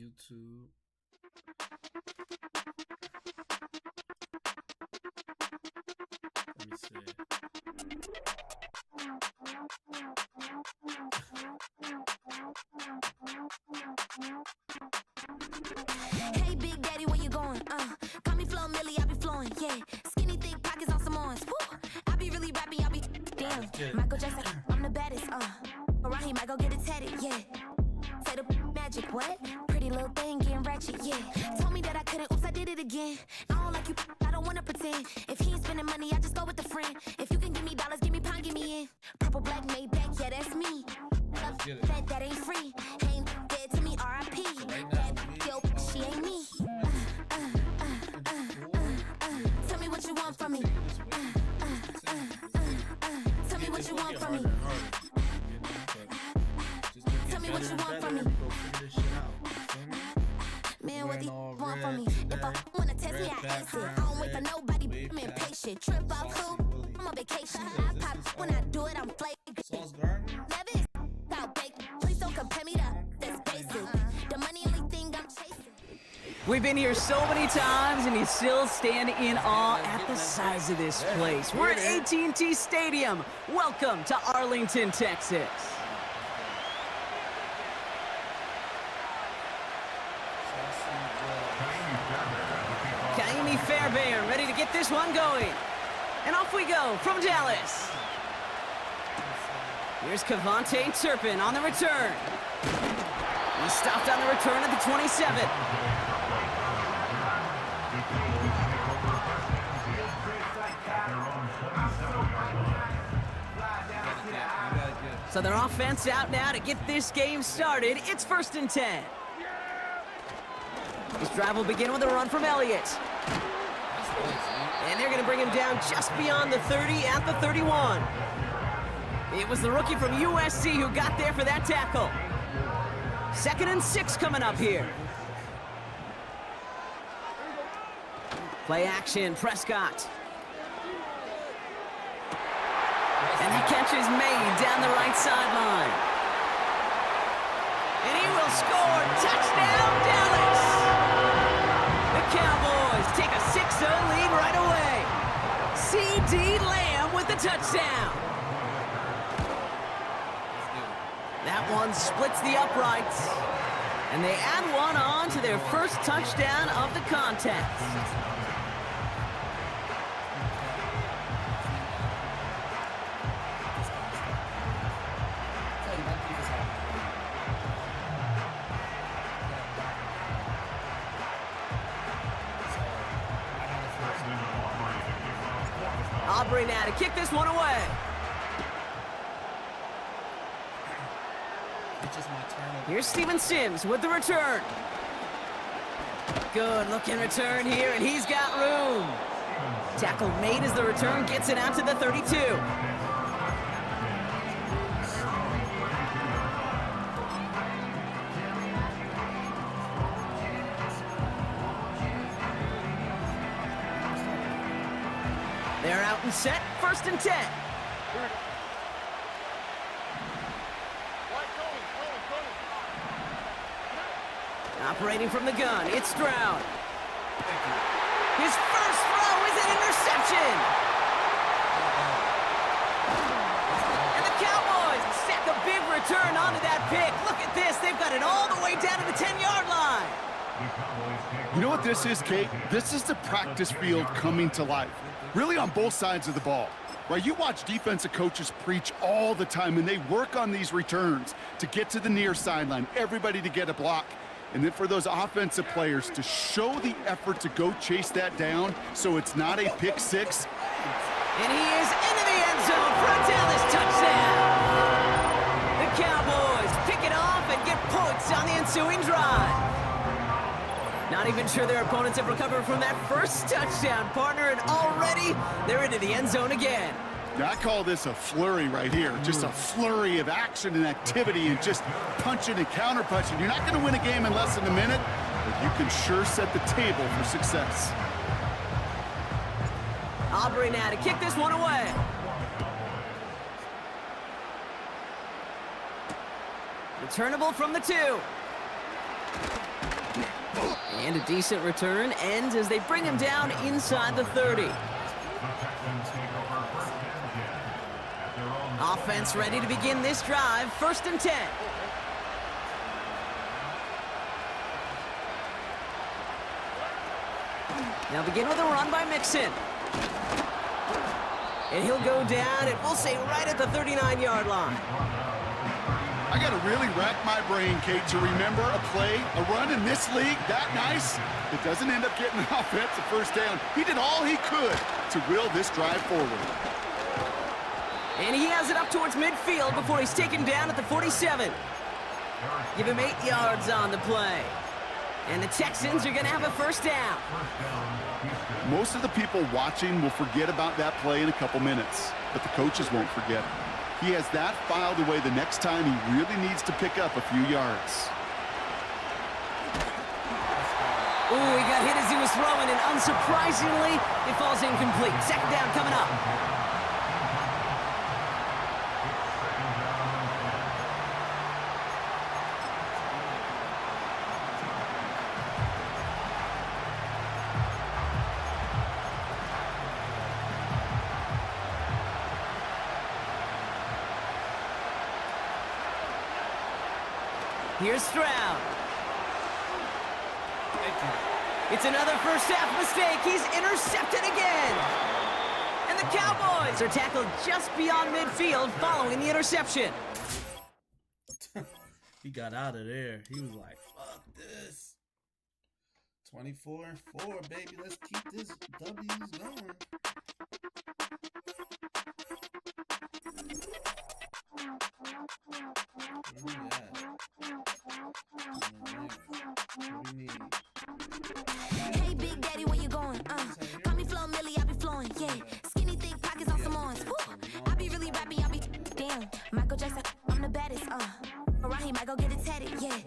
YouTube. Let me see. Hey, Big Daddy, where you going? Call me Flo Millie, I be flowing, yeah. Skinny, thick pockets on some arms. I be really rapping, I be damn. Michael Jackson, I'm the baddest, Around here, might go get it tatted, yeah. Say the magic, what? Pretty little thing getting ratchet, yeah. Told me that I couldn't, oops, I did it again. I don't like you, I don't wanna pretend. If he ain't spending money, I just go with the friend. If you can give me dollars, give me pound, give me in. Purple, black, made back, yeah, that's me. That ain't free. Ain't dead to me, R.I.P. That yo, she ain't me. Tell me what you want from me. Tell me what you want from me. Tell me what you want from me. Man, what do you want from me? If I wanna test me, I answer. I don't wait for nobody, I'm impatient. Trip off who? I'm on vacation. I pop when I do it, I'm flaking. Never out bake. Please don't compare me to that's basic. The money only thing I'm chasing. We've been here so many times, and you still stand in awe at the size of this place. We're at AT&T Stadium. Welcome to Arlington, Texas. Kaimi Fairbairn ready to get this one going. And off we go from Dallas. Here's Kavontae Turpin on the return. He stopped on the return at the 27. So their offense out now to get this game started. It's 1st and 10. This drive will begin with a run from Elliott. And they're going to bring him down just beyond the 30 at the 31. It was the rookie from USC who got there for that tackle. 2nd and 6 coming up here. Play action, Prescott. And the catch is made down the right sideline. And he will score. Touchdown, Dallas! The Cowboys take a 6-0 lead right away. C.D. Lamb with the touchdown. That one splits the uprights. And they add one on to their first touchdown of the contest. Aubrey now to kick this one away. Here's Steven Sims with the return. Good looking return here, and he's got room. Tackle made as the return gets it out to the 32. They're out and set, 1st and 10. Operating from the gun, it's Stroud. His first throw is an interception. And the Cowboys stack a big return onto that pick. Look at this, they've got it all the way down to the 10-yard line. You know what this is, Kate? This is the practice field coming to life. Really on both sides of the ball. Right, you watch defensive coaches preach all the time, and they work on these returns to get to the near sideline, everybody to get a block. And then for those offensive players to show the effort to go chase that down so it's not a pick six. And he is into the end zone for a Dallas touchdown. The Cowboys pick it off and get points on the ensuing drive. Not even sure their opponents have recovered from that first touchdown, partner, and already they're into the end zone again. Now, I call this a flurry right here. Just a flurry of action and activity and just punching and counter-punching. You're not going to win a game in less than a minute, but you can sure set the table for success. Aubrey now to kick this one away. Returnable from the 2. And a decent return ends as they bring him down inside the 30. Offense ready to begin this drive. 1st and 10. Now begin with a run by Mixon. And he'll go down, and we'll say right at the 39-yard line. I got to really rack my brain, Kate, to remember a play, a run in this league that nice. It doesn't end up getting an offensive first down. He did all he could to will this drive forward. And he has it up towards midfield before he's taken down at the 47. Give him 8 yards on the play. And the Texans are going to have a first down. Most of the people watching will forget about that play in a couple minutes, but the coaches won't forget it. He has that filed away the next time he really needs to pick up a few yards. Ooh, he got hit as he was throwing, and unsurprisingly, it falls incomplete. 2nd down coming up. Here's Stroud. It's another first half mistake. He's intercepted again. And the Cowboys are tackled just beyond midfield following the interception. He got out of there. He was like, fuck this. 24-4, baby. Let's keep this W's going. Hey, Big Daddy, where you going? Call me Flo Millie, I be flowing, yeah. Skinny, thick pockets on some arms. I be really rapping, I be damn. Michael Jackson, I'm the baddest, Around here, might go get it tatted, yeah.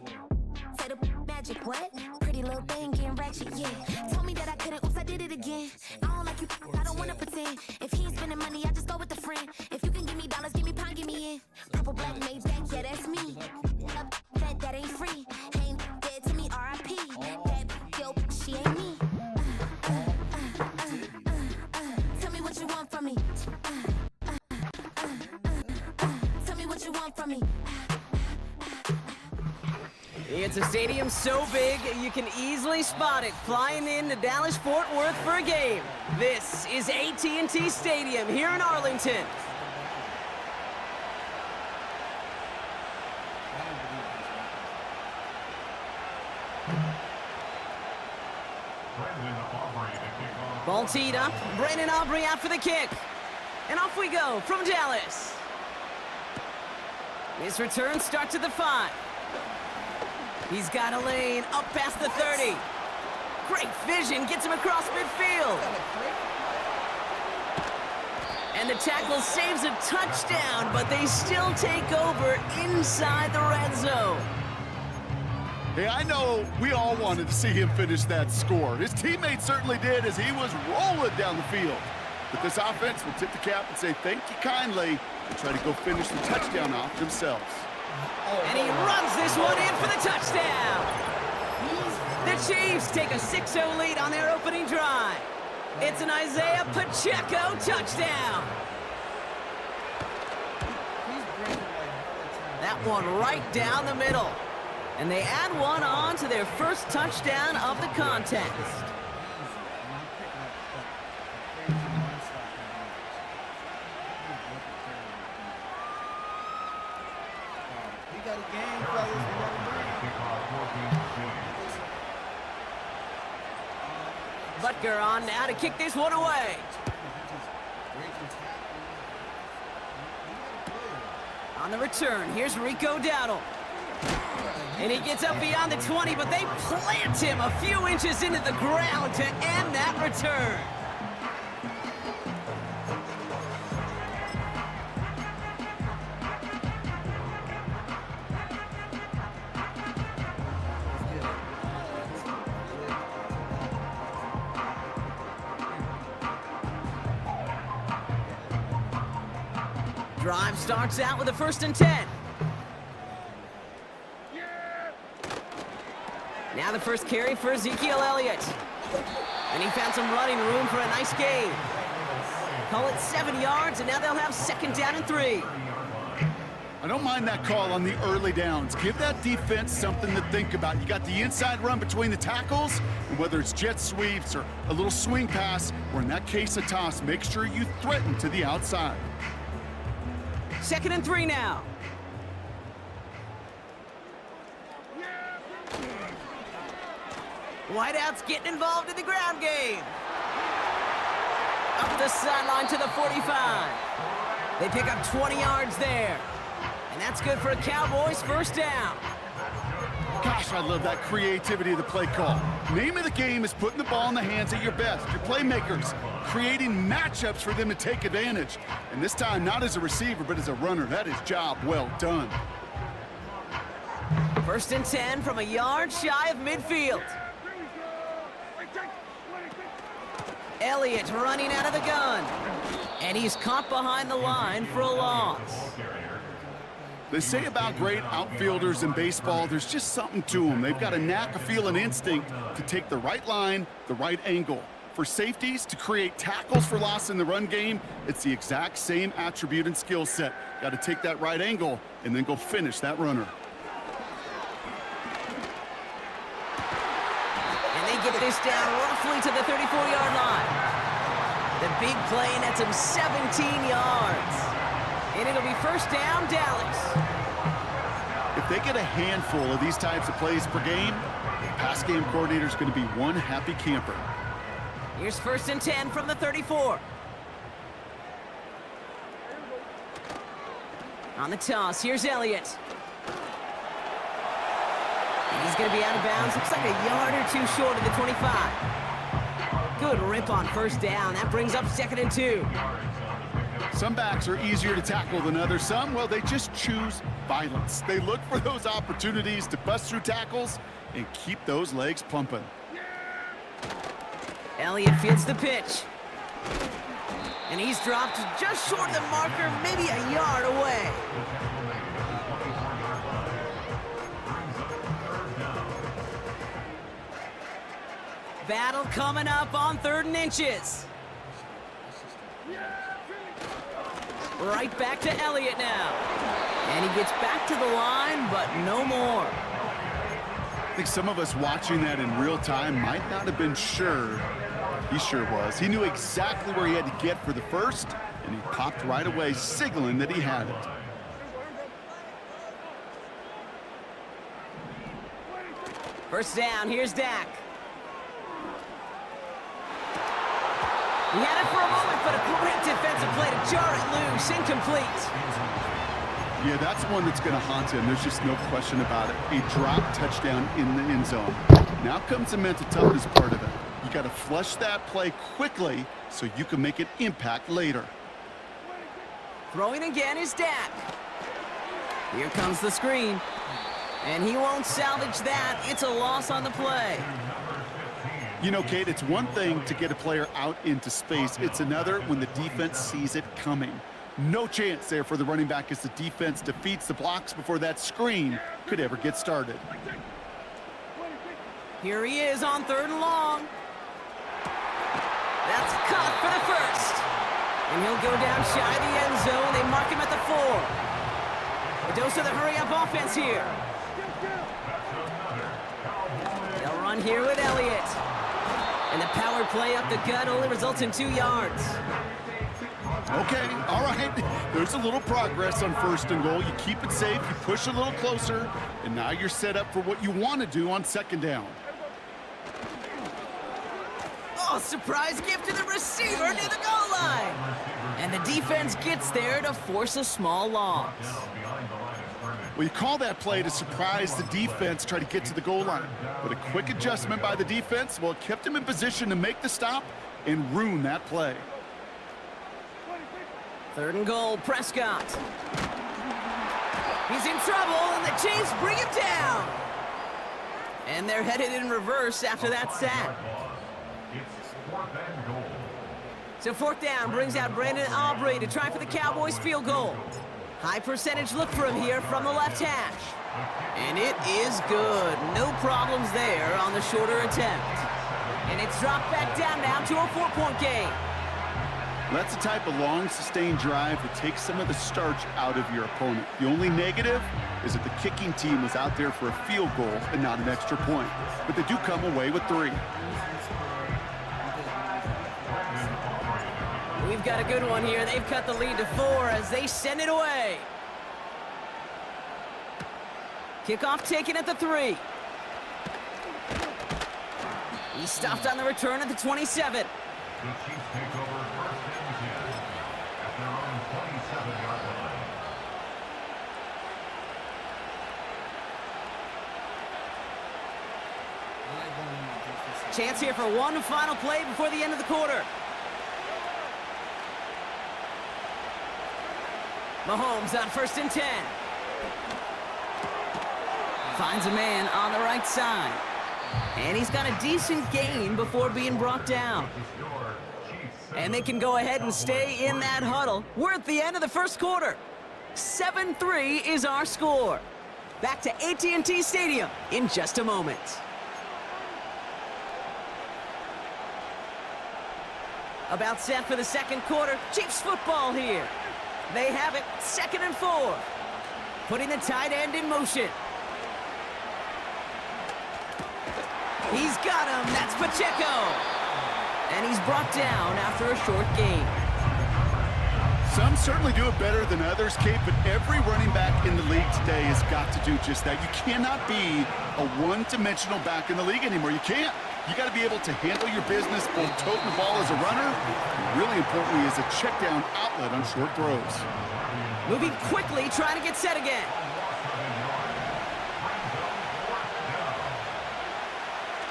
Say the magic, what? Pretty little thing, getting ratchet, yeah. Told me that I couldn't, oops, I did it again. I don't like you, I don't wanna pretend. If he ain't spending money, I just go with the friend. If you can give me dollars, give me pound, give me in. Purple, black, made back, yeah, that's me. That ain't free. Ain't dead to me, R.I.P. That yo, she ain't me. Tell me what you want from me. Tell me what you want from me. It's a stadium so big, you can easily spot it flying into Dallas-Fort Worth for a game. This is AT&T Stadium here in Arlington. Ball teed up. Brandon Aubrey out for the kick. And off we go from Dallas. His return starts at the 5. He's got a lane up past the 30. Great vision, gets him across midfield. And the tackle saves a touchdown, but they still take over inside the red zone. Hey, I know we all wanted to see him finish that score. His teammates certainly did as he was rolling down the field. But this offense will tip the cap and say thank you kindly and try to go finish the touchdown off themselves. And he runs this one in for the touchdown. The Chiefs take a 6-0 lead on their opening drive. It's an Isaiah Pacheco touchdown. That one right down the middle. And they add one on to their first touchdown of the contest. We got a game, fellas. We got a game. Butker on now to kick this one away. On the return, here's Rico Dowdle. And he gets up beyond the 20, but they plant him a few inches into the ground to end that return. Drive starts out with a 1st and 10. Now the first carry for Ezekiel Elliott. And he found some running room for a nice gain. Call it 7 yards, and now they'll have 2nd down and 3. I don't mind that call on the early downs. Give that defense something to think about. You got the inside run between the tackles, and whether it's jet sweeps or a little swing pass, or in that case a toss, make sure you threaten to the outside. 2nd and 3 now. Whiteout's getting involved in the ground game. Up the sideline to the 45. They pick up 20 yards there. And that's good for a Cowboys 1st down. Gosh, I love that creativity of the play call. Name of the game is putting the ball in the hands of your best, your playmakers, creating matchups for them to take advantage. And this time, not as a receiver, but as a runner. That is job well done. 1st and 10 from a yard shy of midfield. Elliott running out of the gun. And he's caught behind the line for a loss. They say about great outfielders in baseball, there's just something to them. They've got a knack, a feel, and instinct to take the right line, the right angle. For safeties, to create tackles for loss in the run game, it's the exact same attribute and skill set. Got to take that right angle and then go finish that runner. And they get this down roughly to the 34-yard line. The big play nets him 17 yards. And it'll be 1st down, Dallas. If they get a handful of these types of plays per game, the pass game coordinator is going to be one happy camper. Here's 1st and 10 from the 34. On the toss, here's Elliott. And he's going to be out of bounds. Looks like a yard or 2 short of the 25. Good rip on 1st down. That brings up 2nd and 2. Some backs are easier to tackle than others. Some, well, they just choose violence. They look for those opportunities to bust through tackles and keep those legs pumping. Elliott fields the pitch. And he's dropped just short of the marker, maybe a yard away. Battle coming up on 3rd and inches. Right back to Elliott now. And he gets back to the line, but no more. I think some of us watching that in real time might not have been sure. He sure was. He knew exactly where he had to get for the 1st, and he popped right away, signaling that he had it. First down, here's Dak. He had it for a moment, but a great defensive play to jar it loose, incomplete. Yeah, that's one that's going to haunt him. There's just no question about it. A drop touchdown in the end zone. Now comes the mental toughness part of it. You got to flush that play quickly so you can make an impact later. Throwing again is Dak. Here comes the screen. And he won't salvage that. It's a loss on the play. You know, Kate, it's one thing to get a player out into space. It's another when the defense sees it coming. No chance there for the running back as the defense defeats the blocks before that screen could ever get started. Here he is on 3rd and long. That's caught for the 1st. And he'll go down shy of the end zone. They mark him at the 4. A dose of the hurry-up offense here. They'll run here with Elliott. And the power play up the gut only results in 2 yards. Okay, all right. There's a little progress on 1st and goal. You keep it safe, you push a little closer, and now you're set up for what you want to do on 2nd down. Oh, surprise gift to the receiver near the goal line. And the defense gets there to force a small loss. Well, you call that play to surprise the defense, try to get to the goal line. But a quick adjustment by the defense, well, it kept him in position to make the stop and ruin that play. 3rd and goal, Prescott. He's in trouble, and the Chiefs bring him down. And they're headed in reverse after that sack. So 4th down brings out Brandon Aubrey to try for the Cowboys field goal. High percentage look for him here from the left hash. And it is good. No problems there on the shorter attempt. And it's dropped back down now to a 4-point game. That's the type of long, sustained drive that takes some of the starch out of your opponent. The only negative is that the kicking team was out there for a field goal and not an extra point. But they do come away with 3. We've got a good one here. They've cut the lead to 4 as they send it away. Kickoff taken at the 3. He's stopped on the return at the 27. The Chiefs take over 1st and 10 at their own 27-yard line. Chance here for one final play before the end of the quarter. Mahomes on 1st and 10. Finds a man on the right side. And he's got a decent gain before being brought down. And they can go ahead and stay in that huddle. We're at the end of the 1st quarter. 7-3 is our score. Back to AT&T Stadium in just a moment. About set for the 2nd quarter. Chiefs football here. They have it, 2nd and 4. Putting the tight end in motion. He's got him. That's Pacheco. And he's brought down after a short gain. Some certainly do it better than others, Kate, but every running back in the league today has got to do just that. You cannot be a one-dimensional back in the league anymore. You can't. You got to be able to handle your business, both toting the ball as a runner, and really importantly as a check-down outlet on short throws. Moving quickly, trying to get set again.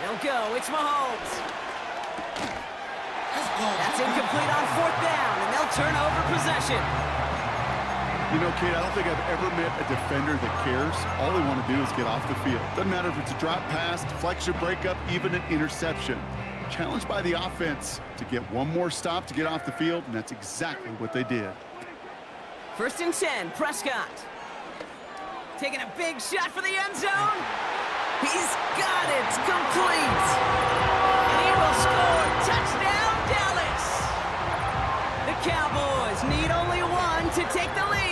They'll go. It's Mahomes. That's incomplete on 4th down, and they'll turn over possession. You know, Kate, I don't think I've ever met a defender that cares. All they want to do is get off the field. Doesn't matter if it's a drop pass, deflection, breakup, even an interception. Challenged by the offense to get one more stop to get off the field, and that's exactly what they did. 1st and 10, Prescott. Taking a big shot for the end zone. He's got it, complete. And he will score. Touchdown, Dallas. The Cowboys need only one to take the lead.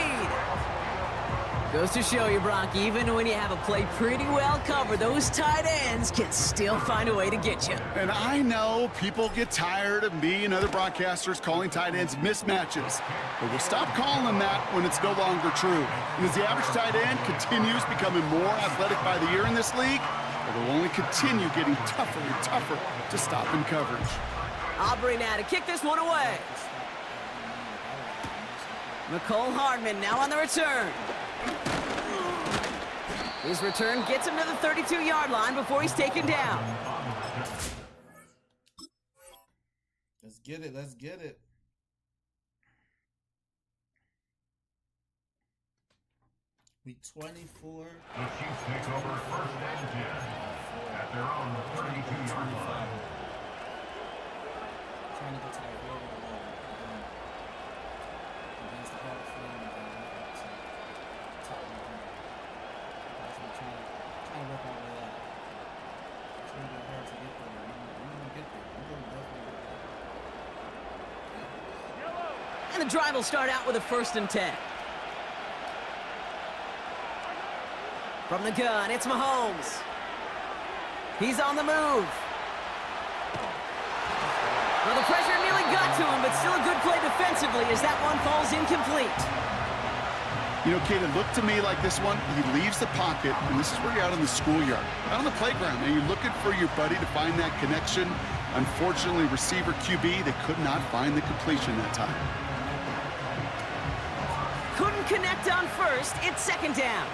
Goes to show you, Brock, even when you have a play pretty well covered, those tight ends can still find a way to get you. And I know people get tired of me and other broadcasters calling tight ends mismatches, but we'll stop calling them that when it's no longer true. And as the average tight end continues becoming more athletic by the year in this league, it will only continue getting tougher and tougher to stop in coverage. Aubrey now to kick this one away. Mecole Hardman now on the return. His return gets him to the 32-yard line before he's taken down. Let's get it. Let's get it. Week 24. The Chiefs take over 1st and 10 at their own 32-yard line. Trying to get to that real against the Hall of Fame and top line. Trying to work our way out. It's going to be hard to get there. We're going to get there. We're going to definitely get there. And the drive will start out with a 1st and 10. From the gun, it's Mahomes. He's on the move. Well, the pressure nearly got to him, but still a good play defensively as that one falls incomplete. You know, Kate, it looked to me like this one, he leaves the pocket, and this is where you're out in the schoolyard, out on the playground, and you're looking for your buddy to find that connection. Unfortunately, receiver QB, they could not find the completion that time. Couldn't connect on 1st, it's 2nd down.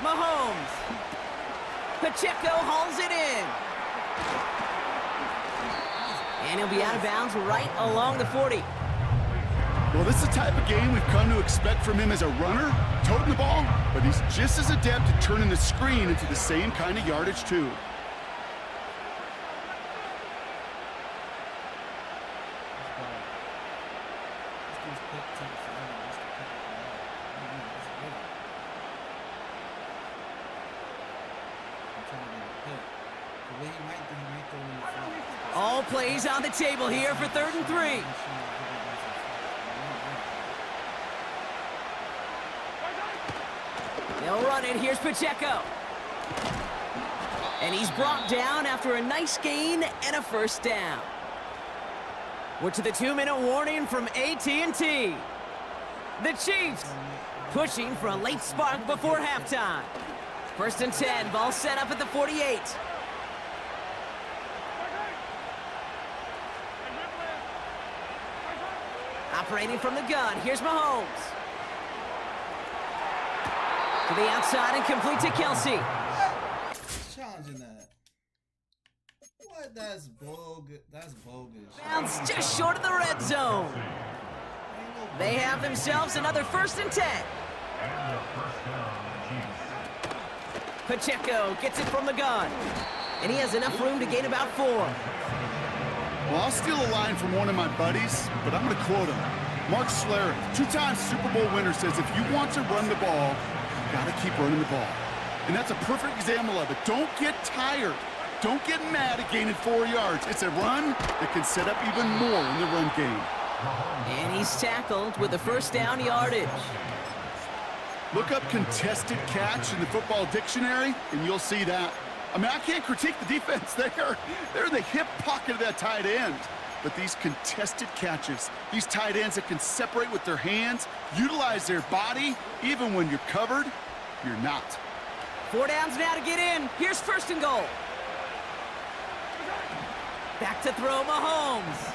Mahomes. Pacheco hauls it in. And he'll be out of bounds right along the 40. Well, this is the type of game we've come to expect from him as a runner, toting the ball, but he's just as adept at turning the screen into the same kind of yardage, too. All plays on the table here for 3rd and 3. They'll run it. Here's Pacheco. And he's brought down after a nice gain and a first down. We're to the 2-minute warning from AT&T. The Chiefs pushing for a late spark before halftime. 1st and 10. Ball set up at the 48. Operating from the gun. Here's Mahomes. To the outside and complete to Kelsey. Challenging that. What? That's bogus. That's bogus. Bounce just short of the red zone. They have themselves another 1st and 10. Pacheco gets it from the gun. And he has enough room to gain about 4. Well, I'll steal a line from one of my buddies, but I'm going to quote him. Mark Schlereth, 2-time Super Bowl winner, says if you want to run the ball, you got to keep running the ball. And that's a perfect example of it. Don't get tired. Don't get mad at gaining 4 yards. It's a run that can set up even more in the run game. And he's tackled with the first down yardage. Look up contested catch in the football dictionary, and you'll see that. I mean, I can't critique the defense there. They're in the hip pocket of that tight end. But these contested catches, these tight ends that can separate with their hands, utilize their body, even when you're covered, you're not. 4 downs now to get in. Here's 1st and goal. Back to throw Mahomes.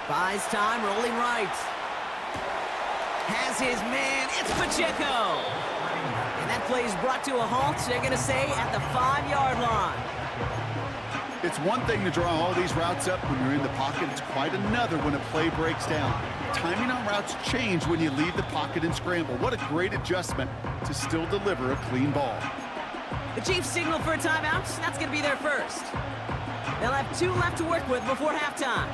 Buys time, rolling right. Has his man. It's Pacheco. And that play is brought to a halt, they're going to say, at the 5-yard line. It's one thing to draw all these routes up when you're in the pocket. It's quite another when a play breaks down. Timing on routes change when you leave the pocket and scramble. What a great adjustment to still deliver a clean ball. The Chiefs signal for a timeout. That's going to be their first. They'll have 2 left to work with before halftime.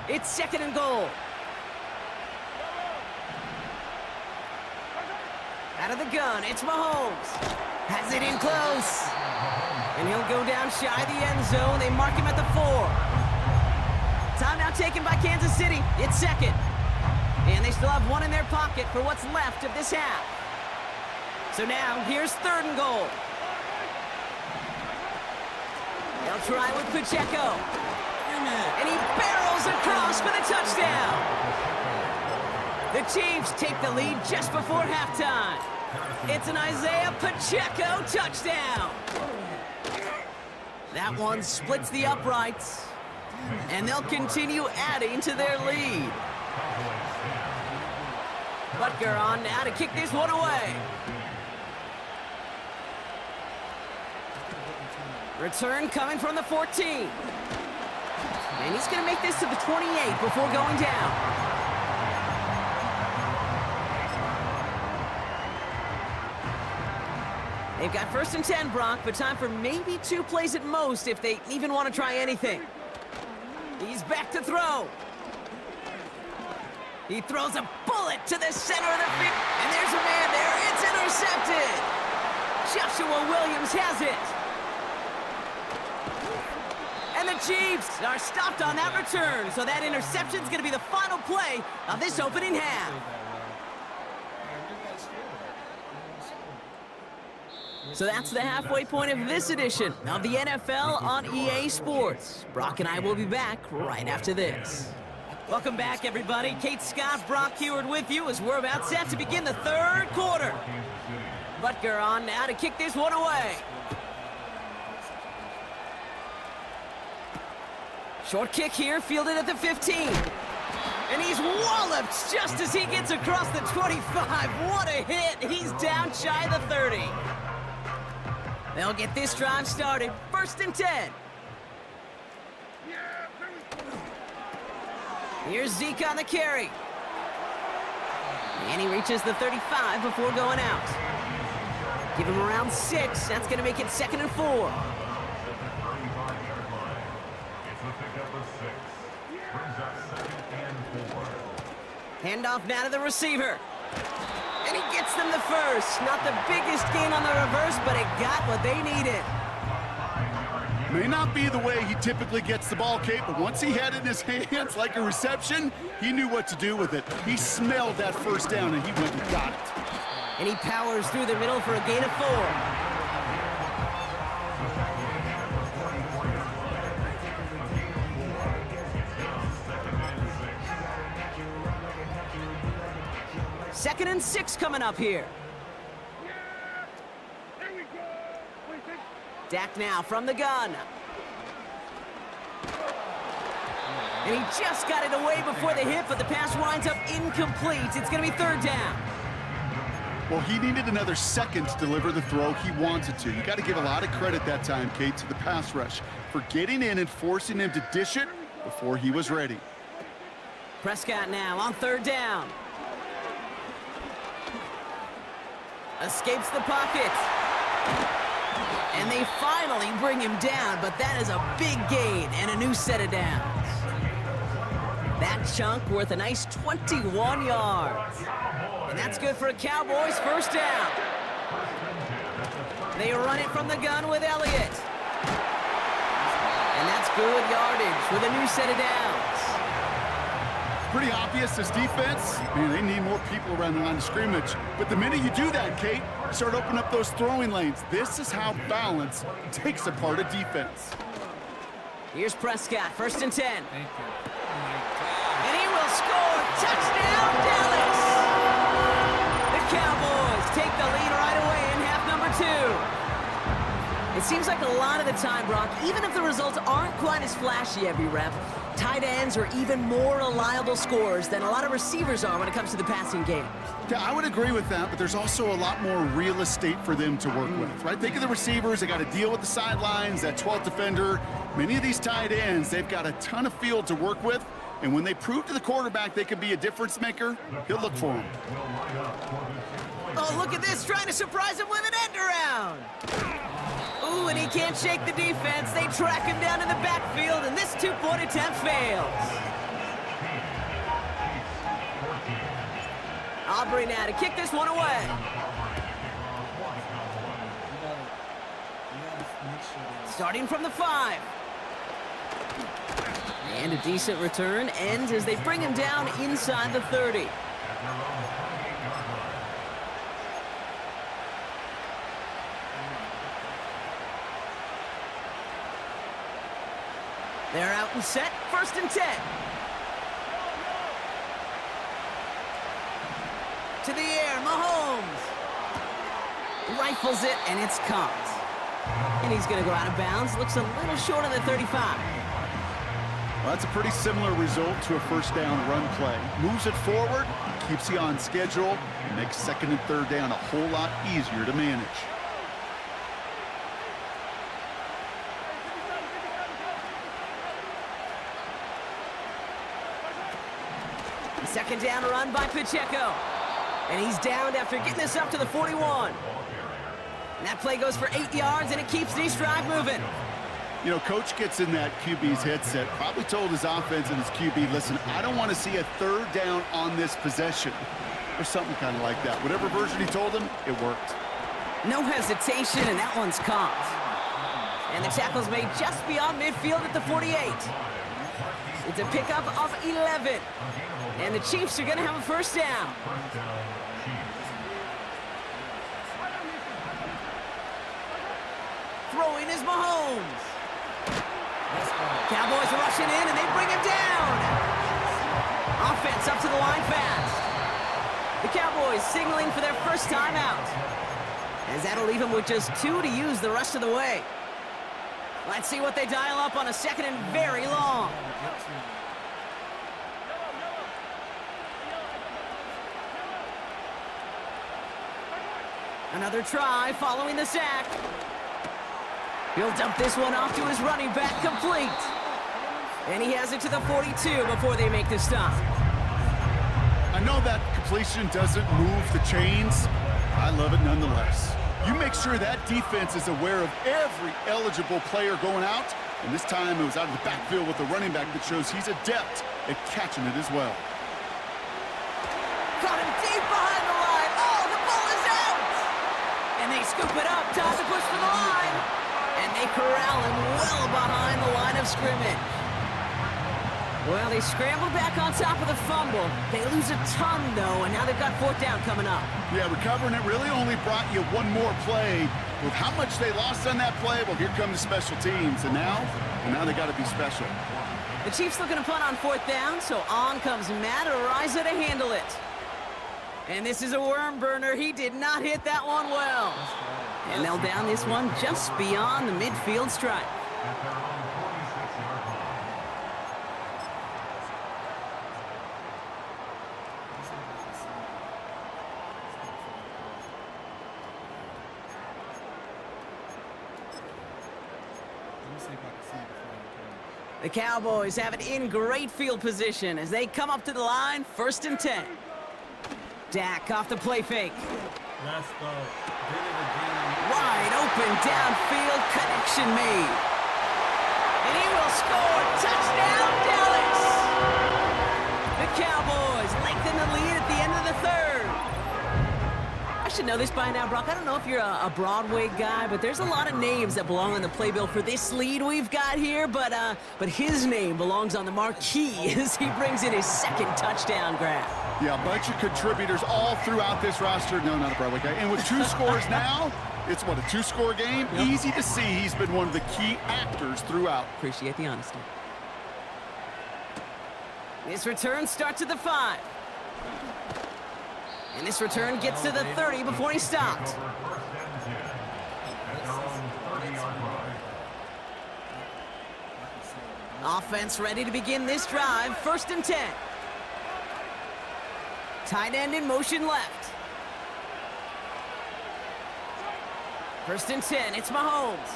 It's 2nd and goal. Out of the gun, it's Mahomes. Has it in close. And he'll go down shy of the end zone. They mark him at the 4. Timeout taken by Kansas City. It's 2nd. And they still have 1 in their pocket for what's left of this half. So now, here's 3rd and goal. They'll try with Pacheco. And he barrels across for the touchdown. The Chiefs take the lead just before halftime. It's an Isaiah Pacheco touchdown. That one splits the uprights. And they'll continue adding to their lead. Butker on now to kick this one away. Return coming from the 14. And he's going to make this to the 28 before going down. They've got 1st and 10, Brock, but time for maybe 2 plays at most if they even want to try anything. He's back to throw. He throws a bullet to the center of the field. And there's a man there. It's intercepted. Joshua Williams has it. And the Chiefs are stopped on that return. So that interception is going to be the final play of this opening half. So that's the halfway point of this edition of the NFL on EA Sports. Brock and I will be back right after this. Welcome back, everybody. Kate Scott, Brock Heward with you as we're about set to begin the 3rd quarter. Butker on now to kick this one away. Short kick here, fielded at the 15. And he's walloped just as he gets across the 25. What a hit. He's down shy of the 30. They'll get this drive started. 1st and 10. Here's Zeke on the carry. And he reaches the 35 before going out. Give him around 6. That's going to make it 2nd and 4. Handoff now to the receiver. And he gets them the first. Not the biggest gain on the reverse, but it got what they needed. May not be the way he typically gets the ball, Kate, but once he had it in his hands like a reception, he knew what to do with it. He smelled that first down, and he went and got it. And he powers through the middle for a gain of 4. Second and 6 coming up here. Dak now from the gun. And he just got it away before the hit, but the pass winds up incomplete. It's going to be 3rd down. Well, he needed another second to deliver the throw he wanted to. You got to give a lot of credit that time, Kate, to the pass rush for getting in and forcing him to dish it before he was ready. Prescott now on 3rd down. Escapes the pocket. And they finally bring him down, but that is a big gain and a new set of downs. That chunk worth a nice 21 yards. And that's good for a Cowboys 1st down. They run it from the gun with Elliott. And that's good yardage with a new set of downs. Pretty obvious, this defense, man, they need more people around the line of scrimmage. But the minute you do that, Kate, you start opening up those throwing lanes. This is how balance takes apart a defense. Here's Prescott, 1st and 10. Thank you. Oh my God. And he will score. Touchdown, Dallas! The Cowboys take the lead right away in half number 2. It seems like a lot of the time, Brock, even if the results aren't quite as flashy every rep, tight ends are even more reliable scorers than a lot of receivers are when it comes to the passing game. Yeah, I would agree with that, but there's also a lot more real estate for them to work with, right? Think of the receivers. They got to deal with the sidelines, that 12th defender. Many of these tight ends, they've got a ton of field to work with, and when they prove to the quarterback they can be a difference maker, he'll look for them. Oh, look at this, trying to surprise him with an end around. Ooh, and he can't shake the defense. They track him down in the backfield, and this 2-point attempt fails. Aubrey now to kick this one away. Starting from the 5. And a decent return ends as they bring him down inside the 30. They're out and set, 1st and 10. To the air, Mahomes. Rifles it, and it's caught. And he's going to go out of bounds. Looks a little short of the 35. Well, that's a pretty similar result to a 1st down run play. Moves it forward, keeps you on schedule, and makes 2nd and 3rd down a whole lot easier to manage. Second down run by Pacheco. And he's downed after getting this up to the 41. And that play goes for 8 yards, and it keeps this drive moving. You know, coach gets in that QB's headset, probably told his offense and his QB, listen, I don't want to see a 3rd down on this possession. Or something kind of like that. Whatever version he told him, it worked. No hesitation, and that one's caught. And the tackle's made just beyond midfield at the 48. It's a pickup of 11. And the Chiefs are going to have a 1st down. Throwing is Mahomes. Cowboys are rushing in, and they bring him down. Offense up to the line fast. The Cowboys signaling for their 1st timeout. As that'll leave him with just 2 to use the rest of the way. Let's see what they dial up on a 2nd and very long. Another try following the sack. He'll dump this one off to his running back, complete. And he has it to the 42 before they make the stop. I know that completion doesn't move the chains. I love it nonetheless. You make sure that defense is aware of every eligible player going out, and this time it was out of the backfield with the running back that shows he's adept at catching it as well. Caught him deep behind the line. Oh, the ball is out! And they scoop it up, time to push for the line. And they corral him well behind the line of scrimmage. Well, they scrambled back on top of the fumble. They lose a ton, though, and now they've got fourth down coming up. Yeah, recovering it really only brought you one more play. With how much they lost on that play, well, here come the special teams. And now they got to be special. The Chiefs looking to punt on fourth down, so on comes Matt Ariza to handle it. And this is a worm burner. He did not hit that one well. And they'll down this one just beyond the midfield stripe. The Cowboys have it in great field position as they come up to the line, 1st and 10. Dak off the play fake. Let's go. Did it again. Wide open downfield, connection made. And he will score. Touchdown, Dallas! The Cowboys lengthen the lead at the end of the 3rd. I should know this by now, Brock. I don't know if you're a Broadway guy, but there's a lot of names that belong on the playbill for this lead we've got here, but his name belongs on the marquee as he brings in his 2nd touchdown grab. Yeah, a bunch of contributors all throughout this roster. No, not a Broadway guy. And with 2 scores now, it's what, a 2-score game? Yep. Easy to see he's been one of the key actors throughout. Appreciate the honesty. This return starts at the 5. And this return gets to the 30 before he stopped. Offense ready to begin this drive. 1st and 10. Tight end in motion left. 1st and 10. It's Mahomes.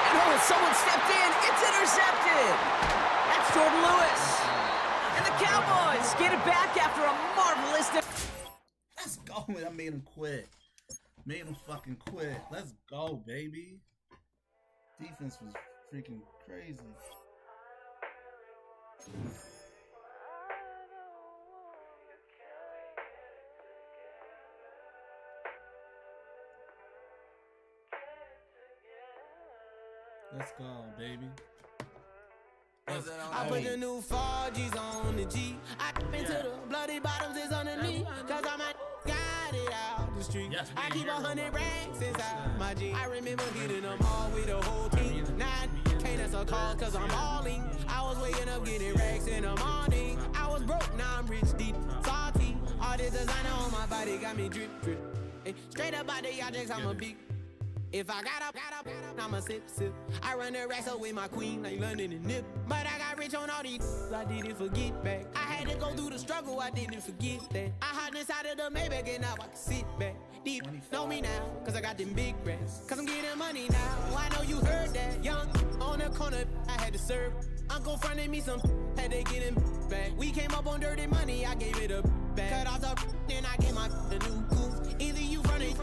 And oh, someone stepped in. It's intercepted. That's Jordan Lewis. And the Cowboys get it back after a marvelous... Let's go. I made him quit. Made him fucking quit. Let's go, baby. Defense was freaking crazy. Let's go, baby. I put the new 4Gs on the G. I into the bloody bottoms is underneath. Cause I'm got it out the street. Yes, I keep 100 racks inside my G. I remember hitting them all with the whole team. Now can't answer calls cause I'm balling. I was waking up getting racks in the morning. I was broke, now I'm rich, deep, salty. All this designer on my body got me drip, drip. Hey, straight up out the objects, I'm a big. If I got up, I'ma sip. I run the racks up with my queen like London and Nip. But I got rich on all these, I didn't forget back. I had to go through the struggle, I didn't forget that. I hopped inside of the Maybach and now I can sit back. Deep, know me now, cause I got them big racks. Cause I'm getting money now, I know you heard that. Young, on the corner, I had to serve. Uncle fronted me some, had to get him back. We came up on dirty money, I gave it a back. Cut off the, then I gave my a new coupe. Either you running.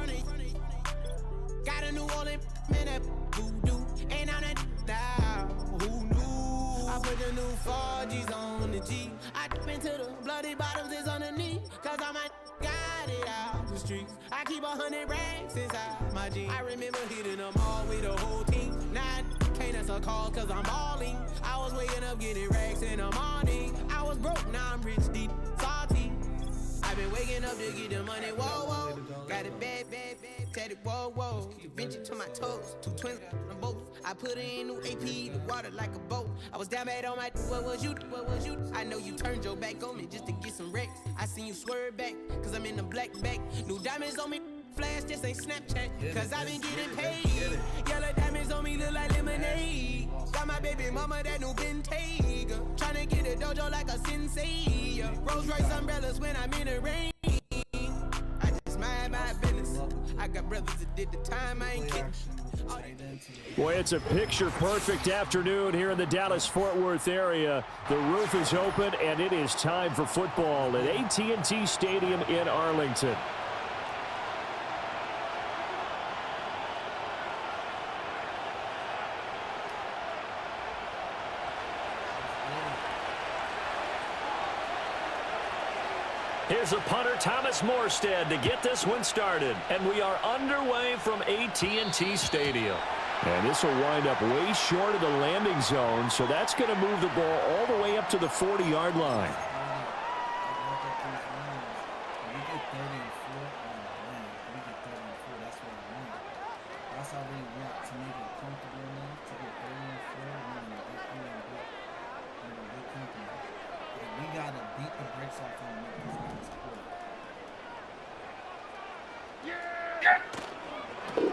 Got a New Orleans, man, that voodoo. Ain't on that now, who knew? I put the new 4Gs on the G. I dip into the bloody bottoms is underneath. Cause I'm got it out the streets. I keep 100 racks inside my jeans. I remember hitting them all with the whole team. Now I can't answer calls cause I'm balling. I was waking up getting racks in the morning. I was broke, now I'm rich, deep, salty. I've been waking up to get the money, whoa. Got it bad, tatted, whoa. Venture to my toes, 2 twins on both. I put it in new AP, the water like a boat. I was down bad on my, what was you? I know you turned your back on me just to get some wrecks. I seen you swerve back, cause I'm in the black bag. New diamonds on me, flash, this ain't Snapchat. Cause I been getting paid. Yellow diamonds on me look like lemonade. Got my baby mama that new Bentayga. Tryna get a dojo like a sensei. Rolls Royce umbrellas when I'm in the rain. I got brothers that did the time, I ain't kidding. Boy, it's a picture-perfect afternoon here in the Dallas-Fort Worth area. The roof is open, and it is time for football at AT&T Stadium in Arlington. Here's a punter, Thomas Morstead, to get this one started. And we are underway from AT&T Stadium. And this will wind up way short of the landing zone, so that's going to move the ball all the way up to the 40-yard line.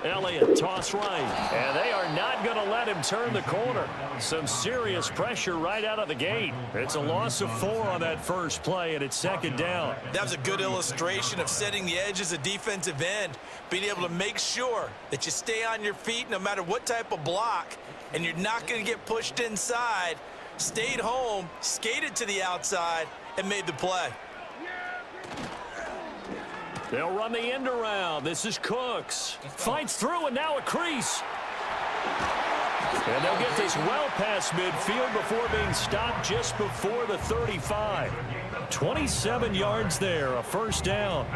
Elliott, toss right, and they are not going to let him turn the corner. Some serious pressure right out of the gate. It's a loss of 4 on that first play, and it's second down. That was a good illustration of setting the edge as a defensive end, being able to make sure that you stay on your feet no matter what type of block, and you're not going to get pushed inside. Stayed home, skated to the outside, and made the play. They'll run the end around. This is Cooks. Fights through, and now a crease. And they'll get this well past midfield before being stopped just before the 35. 27 yards there, a first down.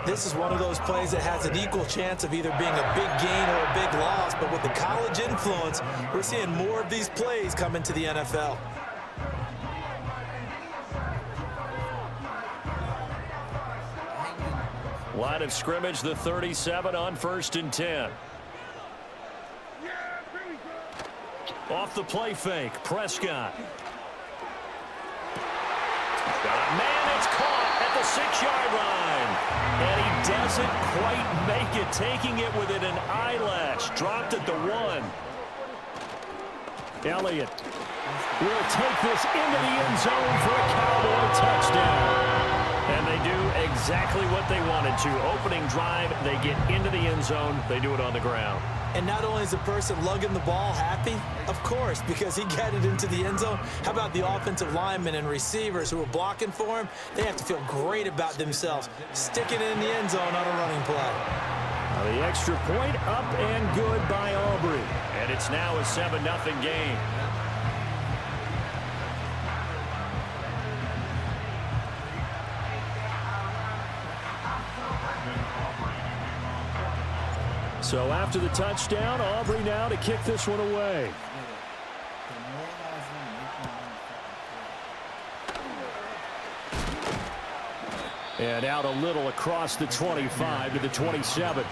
This is one of those plays that has an equal chance of either being a big gain or a big loss, but with the college influence, we're seeing more of these plays come into the NFL. Line of scrimmage, the 37 on 1st and 10. Off the play fake, Prescott. Man, it's caught at the 6-yard line. And he doesn't quite make it, taking it within an eyelash. Dropped at the 1. Elliott will take this into the end zone for a Cowboy touchdown. And they do exactly what they wanted to. Opening drive, they get into the end zone. They do it on the ground. And not only is the person lugging the ball happy, of course, because he got it into the end zone. How about the offensive linemen and receivers who are blocking for him? They have to feel great about themselves, sticking it in the end zone on a running play. The extra point up and good by Aubrey. And it's now a 7-0 game. So after the touchdown, Aubrey now to kick this one away. And out a little across the 25 to the 27.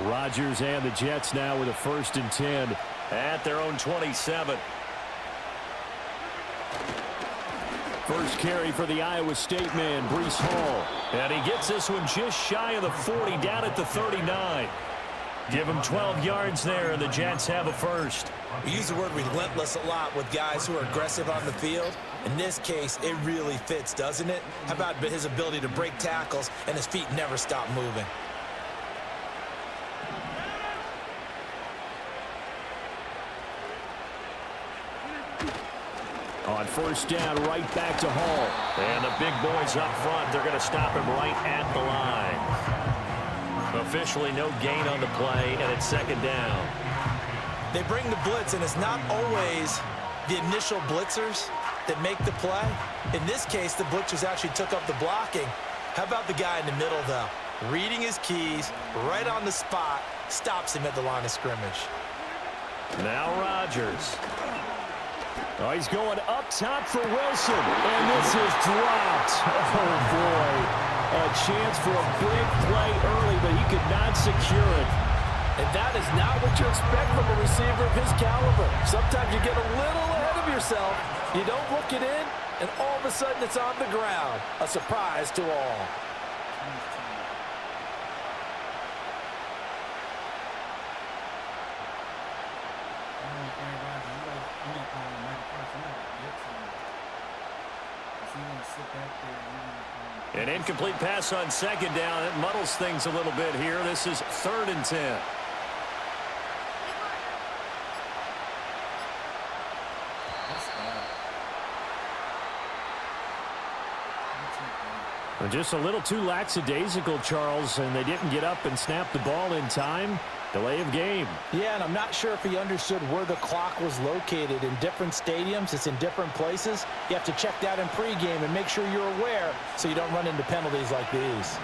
Rodgers and the Jets now with a 1st and 10 at their own 27. First carry for the Iowa State man, Breece Hall. And he gets this one just shy of the 40, down at the 39. Give him 12 yards there, and the Jets have a first. We use the word relentless a lot with guys who are aggressive on the field. In this case, it really fits, doesn't it? How about his ability to break tackles and his feet never stop moving? On 1st down, right back to Hall. And the big boys up front, they're going to stop him right at the line. Officially no gain on the play, and it's 2nd down. They bring the blitz, and it's not always the initial blitzers that make the play. In this case, the blitzers actually took up the blocking. How about the guy in the middle, though? Reading his keys, right on the spot, stops him at the line of scrimmage. Now Rodgers. Oh, he's going up top for Wilson, and this is dropped. Oh, boy. A chance for a big play early, but he could not secure it. And that is not what you expect from a receiver of his caliber. Sometimes you get a little ahead of yourself. You don't look it in, and all of a sudden it's on the ground. A surprise to all. An incomplete pass on second down. It muddles things a little bit here. This is 3rd and 10. Just a little too lackadaisical, Charles, and they didn't get up and snap the ball in time. Delay of game. Yeah, and I'm not sure if he understood where the clock was located. In different stadiums, it's in different places. You have to check that in pregame and make sure you're aware so you don't run into penalties like these.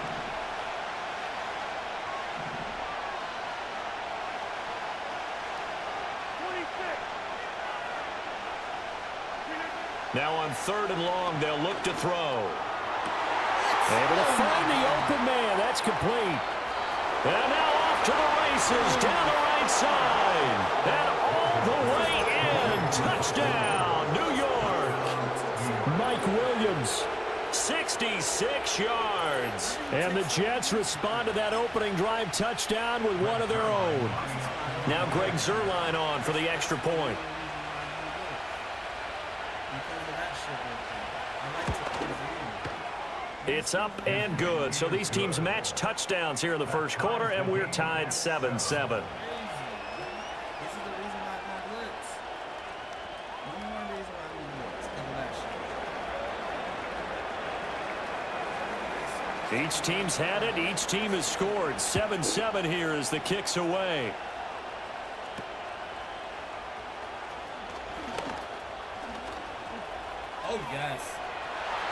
Now on 3rd and long, they'll look to throw. Able to find the open man. That's complete. And now off to the races down the right side. And all the way in. Touchdown, New York. Mike Williams, 66 yards. And the Jets respond to that opening drive touchdown with one of their own. Now Greg Zuerlein on for the extra point. It's up and good. So these teams match touchdowns here in the first quarter, and we're tied 7-7. Each team's had it. Each team has scored. 7-7 here as the kick's away. Oh, yes.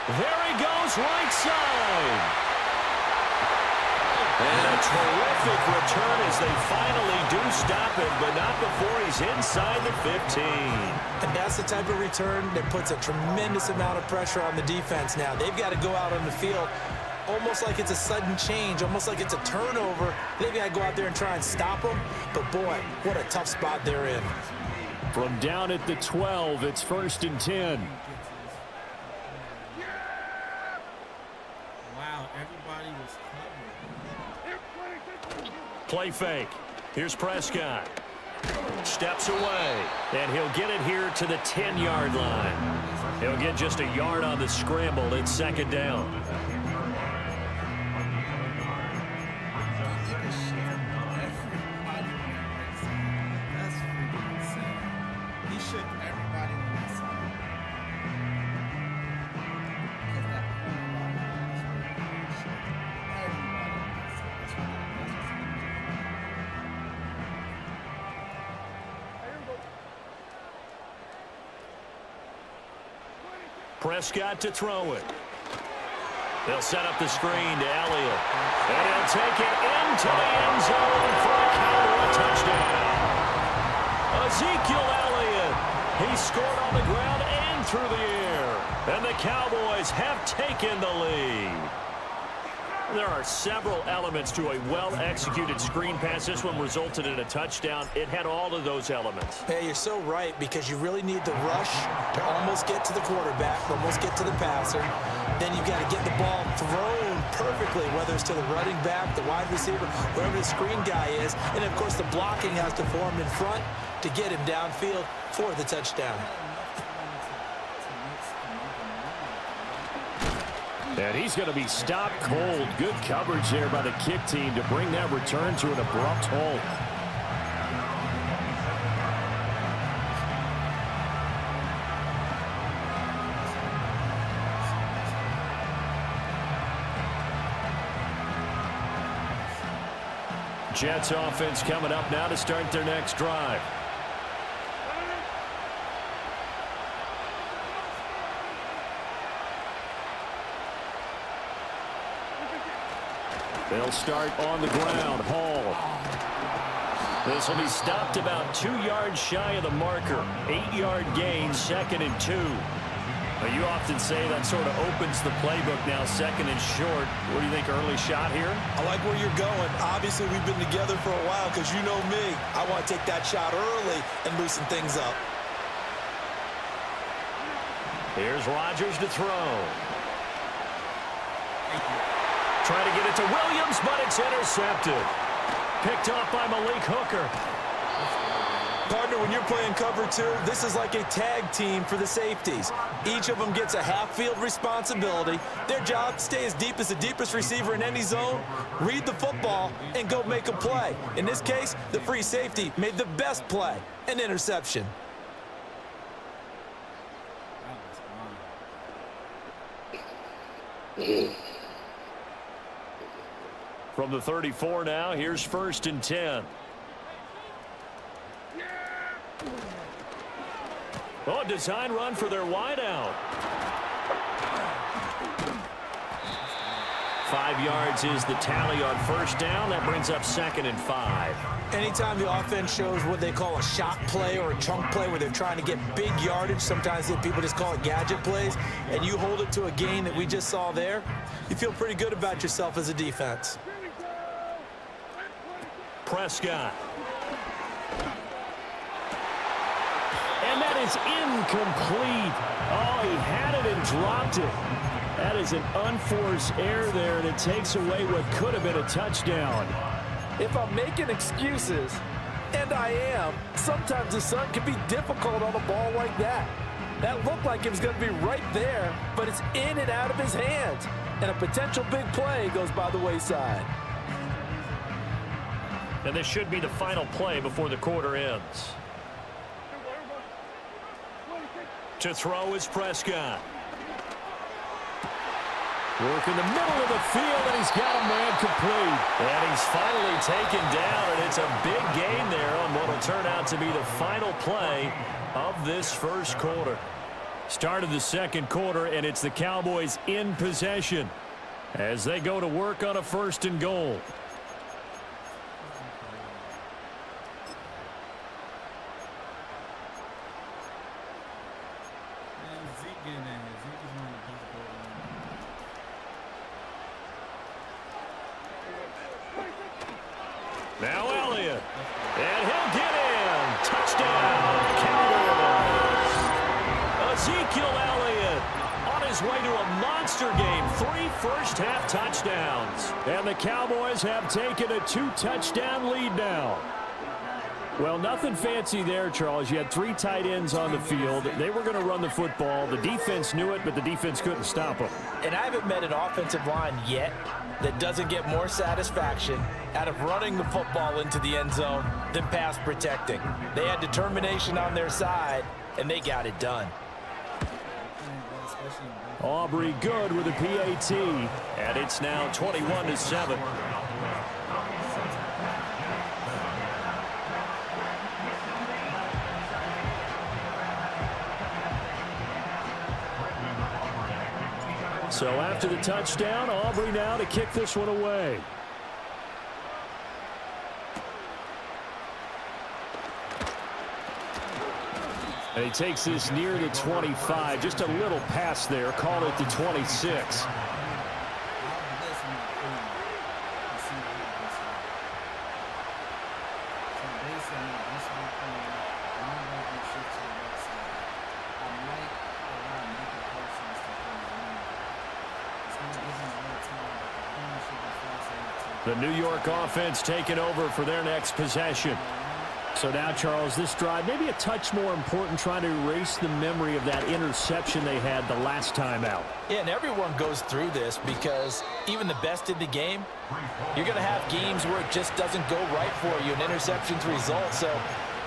There he goes, right side. And a terrific return as they finally do stop him, but not before he's inside the 15. And that's the type of return that puts a tremendous amount of pressure on the defense now. They've got to go out on the field almost like it's a sudden change, almost like it's a turnover. They've got to go out there and try and stop them. But, boy, what a tough spot they're in. From down at the 12, it's 1st and 10. Play fake. Here's Prescott. Steps away. And he'll get it here to the 10-yard line. He'll get just a yard on the scramble. It's 2nd down. Prescott to throw it. They'll set up the screen to Elliott. And he'll take it into the end zone for a Cowboy touchdown. Ezekiel Elliott. He scored on the ground and through the air. And the Cowboys have taken the lead. There are several elements to a well-executed screen pass. This one resulted in a touchdown. It had all of those elements. Hey, you're so right, because you really need the rush to almost get to the quarterback, almost get to the passer. Then you've got to get the ball thrown perfectly, whether it's to the running back, the wide receiver, wherever the screen guy is. And, of course, the blocking has to form in front to get him downfield for the touchdown. And he's going to be stopped cold. Good coverage there by the kick team to bring that return to an abrupt halt. Jets offense coming up now to start their next drive. They'll start on the ground. Hall. This will be stopped about 2 yards shy of the marker. 8-yard gain, 2nd and 2. Well, you often say that sort of opens the playbook now, second and short. What do you think, early shot here? I like where you're going. Obviously, we've been together for a while because you know me. I want to take that shot early and loosen things up. Here's Rodgers to throw. Trying to get it to Williams, but it's intercepted. Picked off by Malik Hooker. Partner, when you're playing cover two, this is like a tag team for the safeties. Each of them gets a half-field responsibility. Their job, stay as deep as the deepest receiver in any zone, read the football, and go make a play. In this case, the free safety made the best play, an interception. From the 34 now, here's 1st and 10. Oh, design run for their wideout. 5 yards is the tally on 1st down. That brings up 2nd and 5. Anytime the offense shows what they call a shot play or a chunk play where they're trying to get big yardage, sometimes people just call it gadget plays, and you hold it to a gain that we just saw there, you feel pretty good about yourself as a defense. Prescott. And that is incomplete. Oh, he had it and dropped it. That is an unforced error there, and it takes away what could have been a touchdown. If I'm making excuses, and I am, sometimes the sun can be difficult on a ball like that. That looked like it was going to be right there, but it's in and out of his hands. And a potential big play goes by the wayside. And this should be the final play before the quarter ends. To throw is Prescott. Work in the middle of the field, and he's got a man complete. And he's finally taken down, and it's a big gain there on what will turn out to be the final play of this first quarter. Start of the second quarter, and it's the Cowboys in possession as they go to work on a 1st and goal. Now Elliott, and he'll get in. Touchdown, Cowboys. Ezekiel Elliott on his way to a monster game. 3 first-half touchdowns. And the Cowboys have taken a 2-touchdown lead now. Well, nothing fancy there, Charles. You had 3 tight ends on the field. They were going to run the football. The defense knew it, but the defense couldn't stop them. And I haven't met an offensive line yet that doesn't get more satisfaction out of running the football into the end zone than pass protecting. They had determination on their side, and they got it done. Aubrey good with a PAT, and it's now 21-7. So after the touchdown, Aubrey now to kick this one away. And he takes this near the 25. Just a little pass there. Call it the 26. The New York offense taking over for their next possession. So now, Charles, this drive maybe a touch more important, trying to erase the memory of that interception they had the last time out. Yeah, and everyone goes through this because even the best in the game, you're going to have games where it just doesn't go right for you, and interceptions result. So,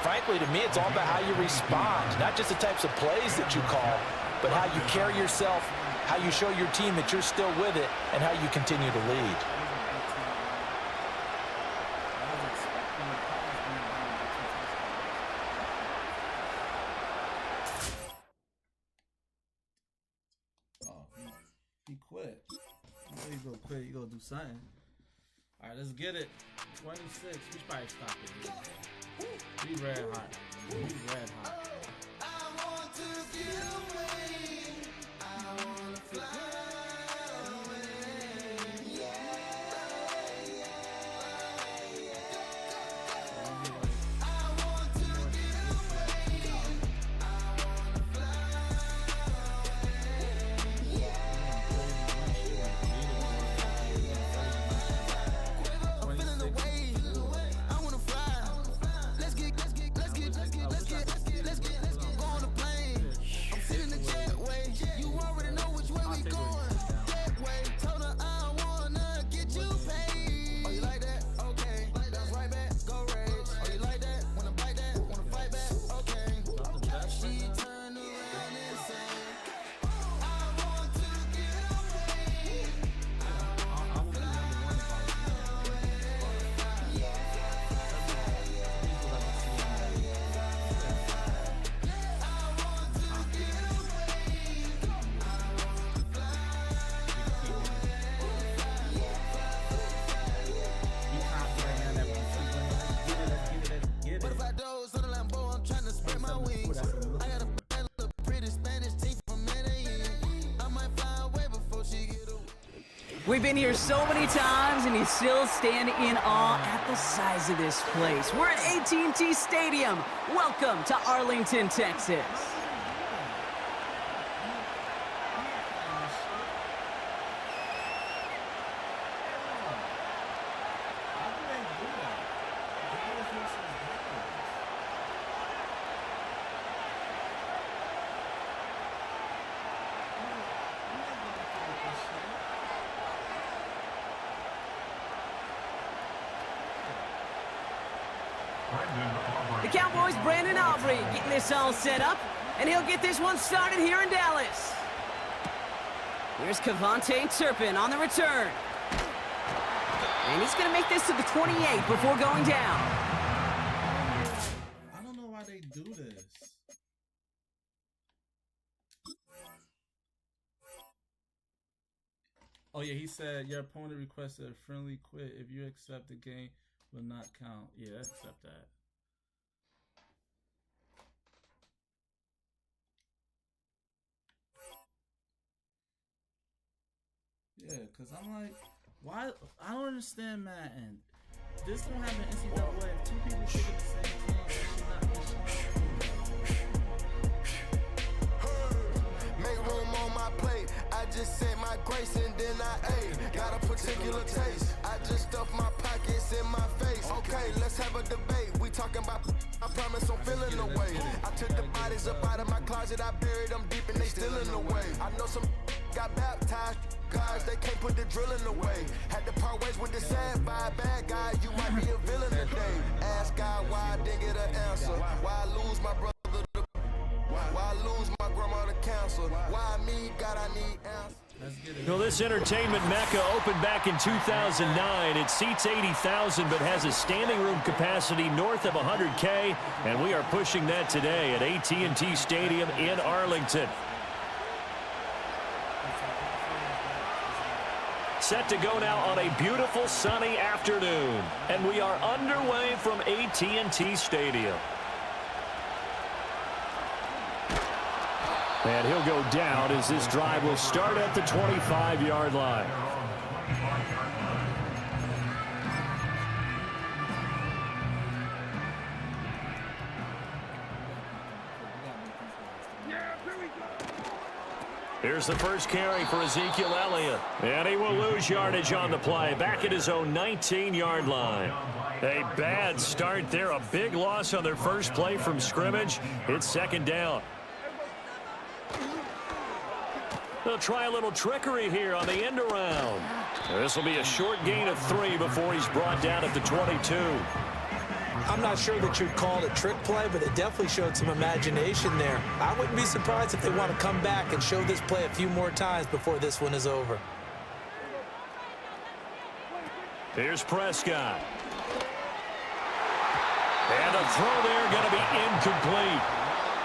frankly, to me, it's all about how you respond, not just the types of plays that you call, but how you carry yourself, how you show your team that you're still with it, and how you continue to lead. He quit. You gonna quit? You gonna do something? All right, let's get it. 26. We should probably stop it here. We red hot. We red hot. I want to get away. We've been here so many times, and you still stand in awe at the size of this place. We're at AT&T Stadium. Welcome to Arlington, Texas. The Cowboys' Brandon Aubrey getting this all set up, and he'll get this one started here in Dallas. Here's Kevontae Turpin on the return. And he's going to make this to the 28 before going down. I don't know why they do this. Oh yeah, he said your opponent requested a friendly quit. If you accept, the game will not count. Yeah, accept that. Yeah, because I'm like, why? I don't understand Madden. This don't have an NCAA. If two people pick at the same team, that should not be Make room on my plate. I just said my grace and then I ate. Got a particular taste. I just stuffed my pockets in my face. Okay, let's have a debate. We talking about, I promise I'm feeling the way. I took the bodies up out of my closet. I buried them deep and they still in the way. I know some got baptized. Guys, they can't put the drilling away. Had to part ways with the sad vibe. Bad guy, you might be a villain today. Ask God why I didn't get an answer. Why I lose my brother to, why I lose my grandma to cancer. Why me, God, I need answers. Well, this entertainment mecca opened back in 2009. It seats 80,000 but has a standing room capacity north of 100K, and we are pushing that today at AT&T Stadium in Arlington. Set to go now on a beautiful sunny afternoon, and we are underway from AT&T Stadium. And he'll go down as this drive will start at the 25-yard line. Here's the first carry for Ezekiel Elliott. And he will lose yardage on the play, back at his own 19-yard line. A bad start there, a big loss on their first play from scrimmage. It's second down. They'll try a little trickery here on the end around. This will be a short gain of 3 before he's brought down at the 22. I'm not sure that you'd call it a trick play, but it definitely showed some imagination there. I wouldn't be surprised if they want to come back and show this play a few more times before this one is over. Here's Prescott. And a throw there going to be incomplete.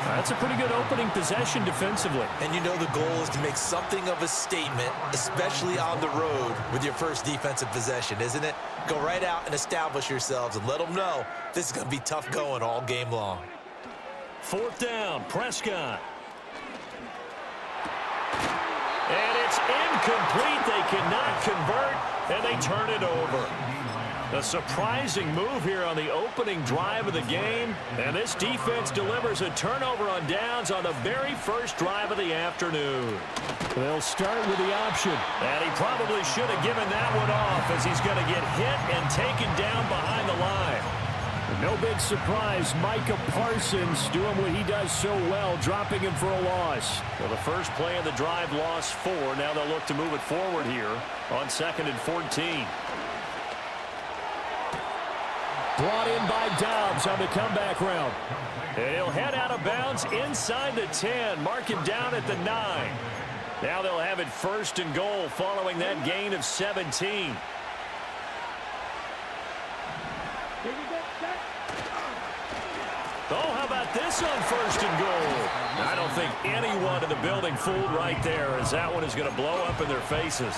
That's a pretty good opening possession defensively. And you know the goal is to make something of a statement, especially on the road with your first defensive possession, isn't it? Go right out and establish yourselves and let them know this is going to be tough going all game long. Fourth down, Prescott. And it's incomplete. They cannot convert, and they turn it over. A surprising move here on the opening drive of the game, and this defense delivers a turnover on downs on the very first drive of the afternoon. They'll start with the option, and he probably should have given that one off as he's going to get hit and taken down behind the line. No big surprise, Micah Parsons doing what he does so well, dropping him for a loss. Well, the first play of the drive lost 4. Now they'll look to move it forward here on 2nd and 14. Brought in by Dobbs on the comeback route. And he'll head out of bounds inside the 10. Mark him down at the 9. Now they'll have it 1st and goal following that gain of 17. Oh, how about this on 1st and goal? I don't think anyone in the building fooled right there, as that one is going to blow up in their faces.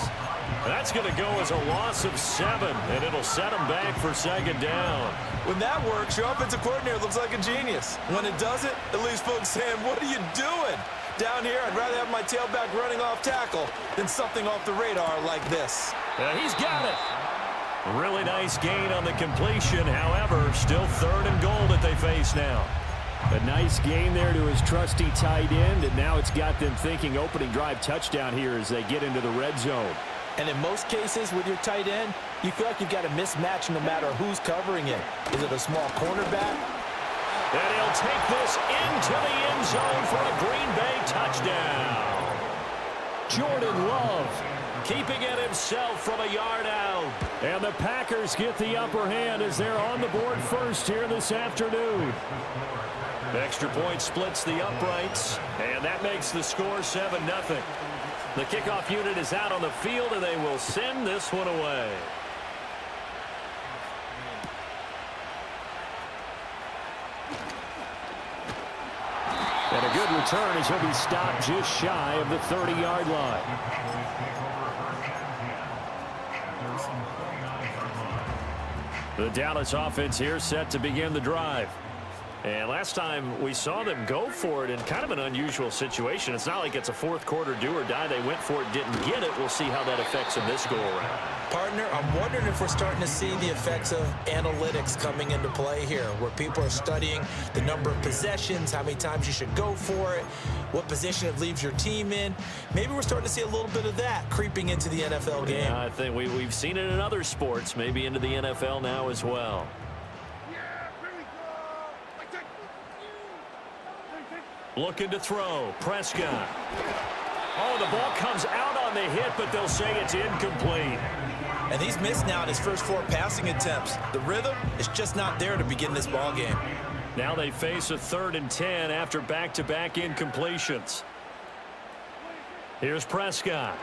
That's going to go as a loss of 7, and it'll set them back for 2nd down. When that works, your offensive coordinator looks like a genius. When it doesn't, it leaves folks saying, what are you doing? Down here, I'd rather have my tailback running off tackle than something off the radar like this. He's got it. Really nice gain on the completion. However, still 3rd and goal that they face now. A nice gain there to his trusty tight end, and now it's got them thinking opening drive touchdown here as they get into the red zone. And in most cases with your tight end, you feel like you've got a mismatch no matter who's covering it. Is it a small cornerback? And he'll take this into the end zone for a Green Bay touchdown. Jordan Love keeping it himself from a yard out. And the Packers get the upper hand as they're on the board first here this afternoon. Extra point splits the uprights, and that makes the score 7-0. The kickoff unit is out on the field, and they will send this one away. And a good return as he'll be stopped just shy of the 30-yard line. The Dallas offense here set to begin the drive. And last time we saw them go for it in kind of an unusual situation. It's not like it's a fourth quarter do or die. They went for it, didn't get it. We'll see how that affects them this go around. Partner, I'm wondering if we're starting to see the effects of analytics coming into play here, where people are studying the number of possessions, how many times you should go for it, what position it leaves your team in. Maybe we're starting to see a little bit of that creeping into the NFL game. Yeah, I think we've seen it in other sports, maybe into the NFL now as well. Looking to throw. Prescott. Oh, the ball comes out on the hit, but they'll say it's incomplete. And he's missed now in his first 4 passing attempts. The rhythm is just not there to begin this ball game. Now they face a 3rd and 10 after back-to-back incompletions. Here's Prescott.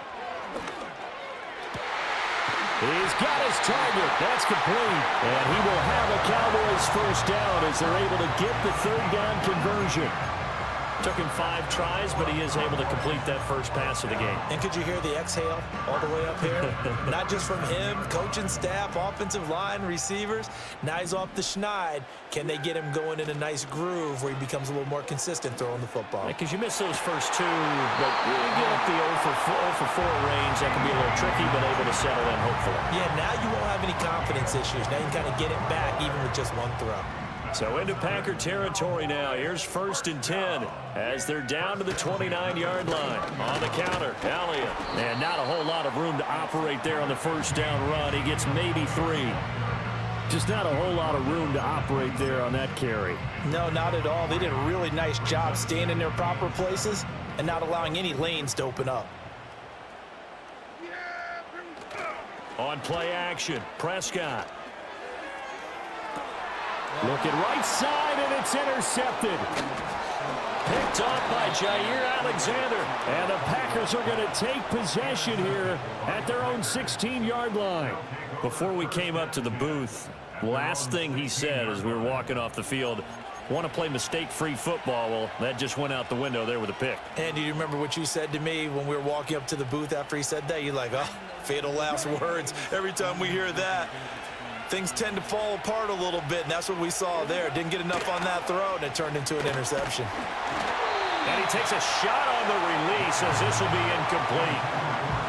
He's got his target. That's complete. And he will have a Cowboys first down as they're able to get the 3rd down conversion. Took him 5 tries, but he is able to complete that first pass of the game. And could you hear the exhale all the way up here? Not just from him, coaching staff, offensive line, receivers. Now he's off the schneid. Can they get him going in a nice groove where he becomes a little more consistent throwing the football? Because you miss those first 2, but you get up the 0 for 4 range. That can be a little tricky, but able to settle in, hopefully. Yeah, now you won't have any confidence issues. Now you can kind of get it back even with just 1 throw. So into Packer territory now. Here's 1st and 10 as they're down to the 29-yard line. On the counter, Elliott. And not a whole lot of room to operate there on the first down run. He gets maybe 3. Just not a whole lot of room to operate there on that carry. No, not at all. They did a really nice job staying in their proper places and not allowing any lanes to open up. On play action, Prescott. Looking right side, and it's intercepted. Picked off by Jair Alexander. And the Packers are going to take possession here at their own 16-yard line. Before we came up to the booth, last thing he said as we were walking off the field, want to play mistake-free football. Well, that just went out the window there with a pick. And do you remember what you said to me when we were walking up to the booth after he said that? You're like, oh, fatal last words. Every time we hear that, things tend to fall apart a little bit, and that's what we saw there. Didn't get enough on that throw, and it turned into an interception. And he takes a shot on the release as this will be incomplete.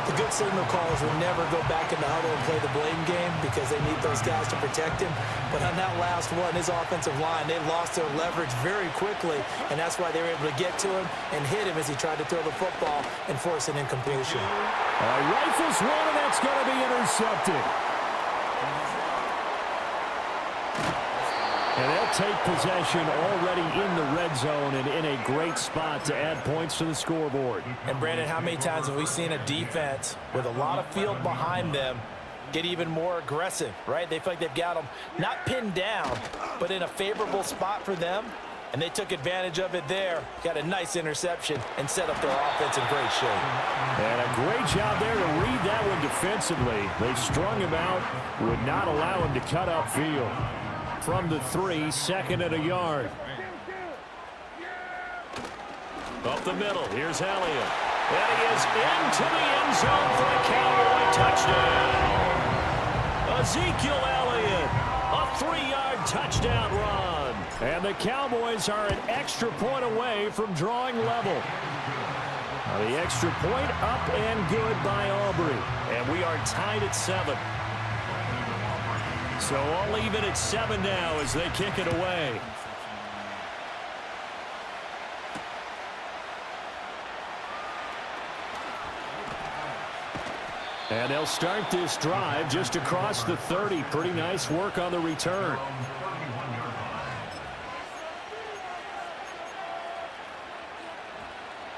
The good signal callers will never go back in the huddle and play the blame game because they need those guys to protect him. But on that last one, his offensive line, they lost their leverage very quickly, and that's why they were able to get to him and hit him as he tried to throw the football and force an incompletion. Rifles one, and that's going to be intercepted. And they'll take possession already in the red zone and in a great spot to add points to the scoreboard. And, Brandon, how many times have we seen a defense with a lot of field behind them get even more aggressive, right? They feel like they've got them not pinned down, but in a favorable spot for them, and they took advantage of it there. Got a nice interception and set up their offense in great shape. And a great job there to read that one defensively. They strung him out, would not allow him to cut upfield. From the 3, 2nd and a yard. Up the middle, here's Elliott. And he is into the end zone for a Cowboy touchdown. Ezekiel Elliott, a 3-yard touchdown run. And the Cowboys are an extra point away from drawing level. The extra point up and good by Aubrey. And we are tied at 7. So all even at 7 now as they kick it away. And they'll start this drive just across the 30. Pretty nice work on the return.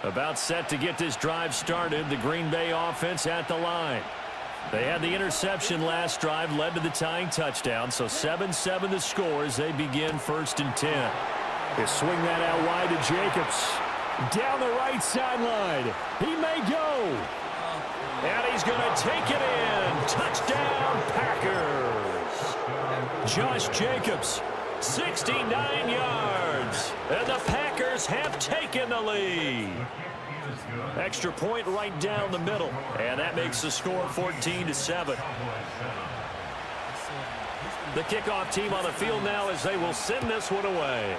About set to get this drive started. The Green Bay offense at the line. They had the interception last drive, led to the tying touchdown. So 7-7 the score as they begin 1st and 10. They swing that out wide to Jacobs. Down the right sideline. He may go. And he's going to take it in. Touchdown, Packers. Josh Jacobs, 69 yards. And the Packers have taken the lead. Extra point right down the middle. And that makes the score 14-7. The kickoff team on the field now as they will send this one away.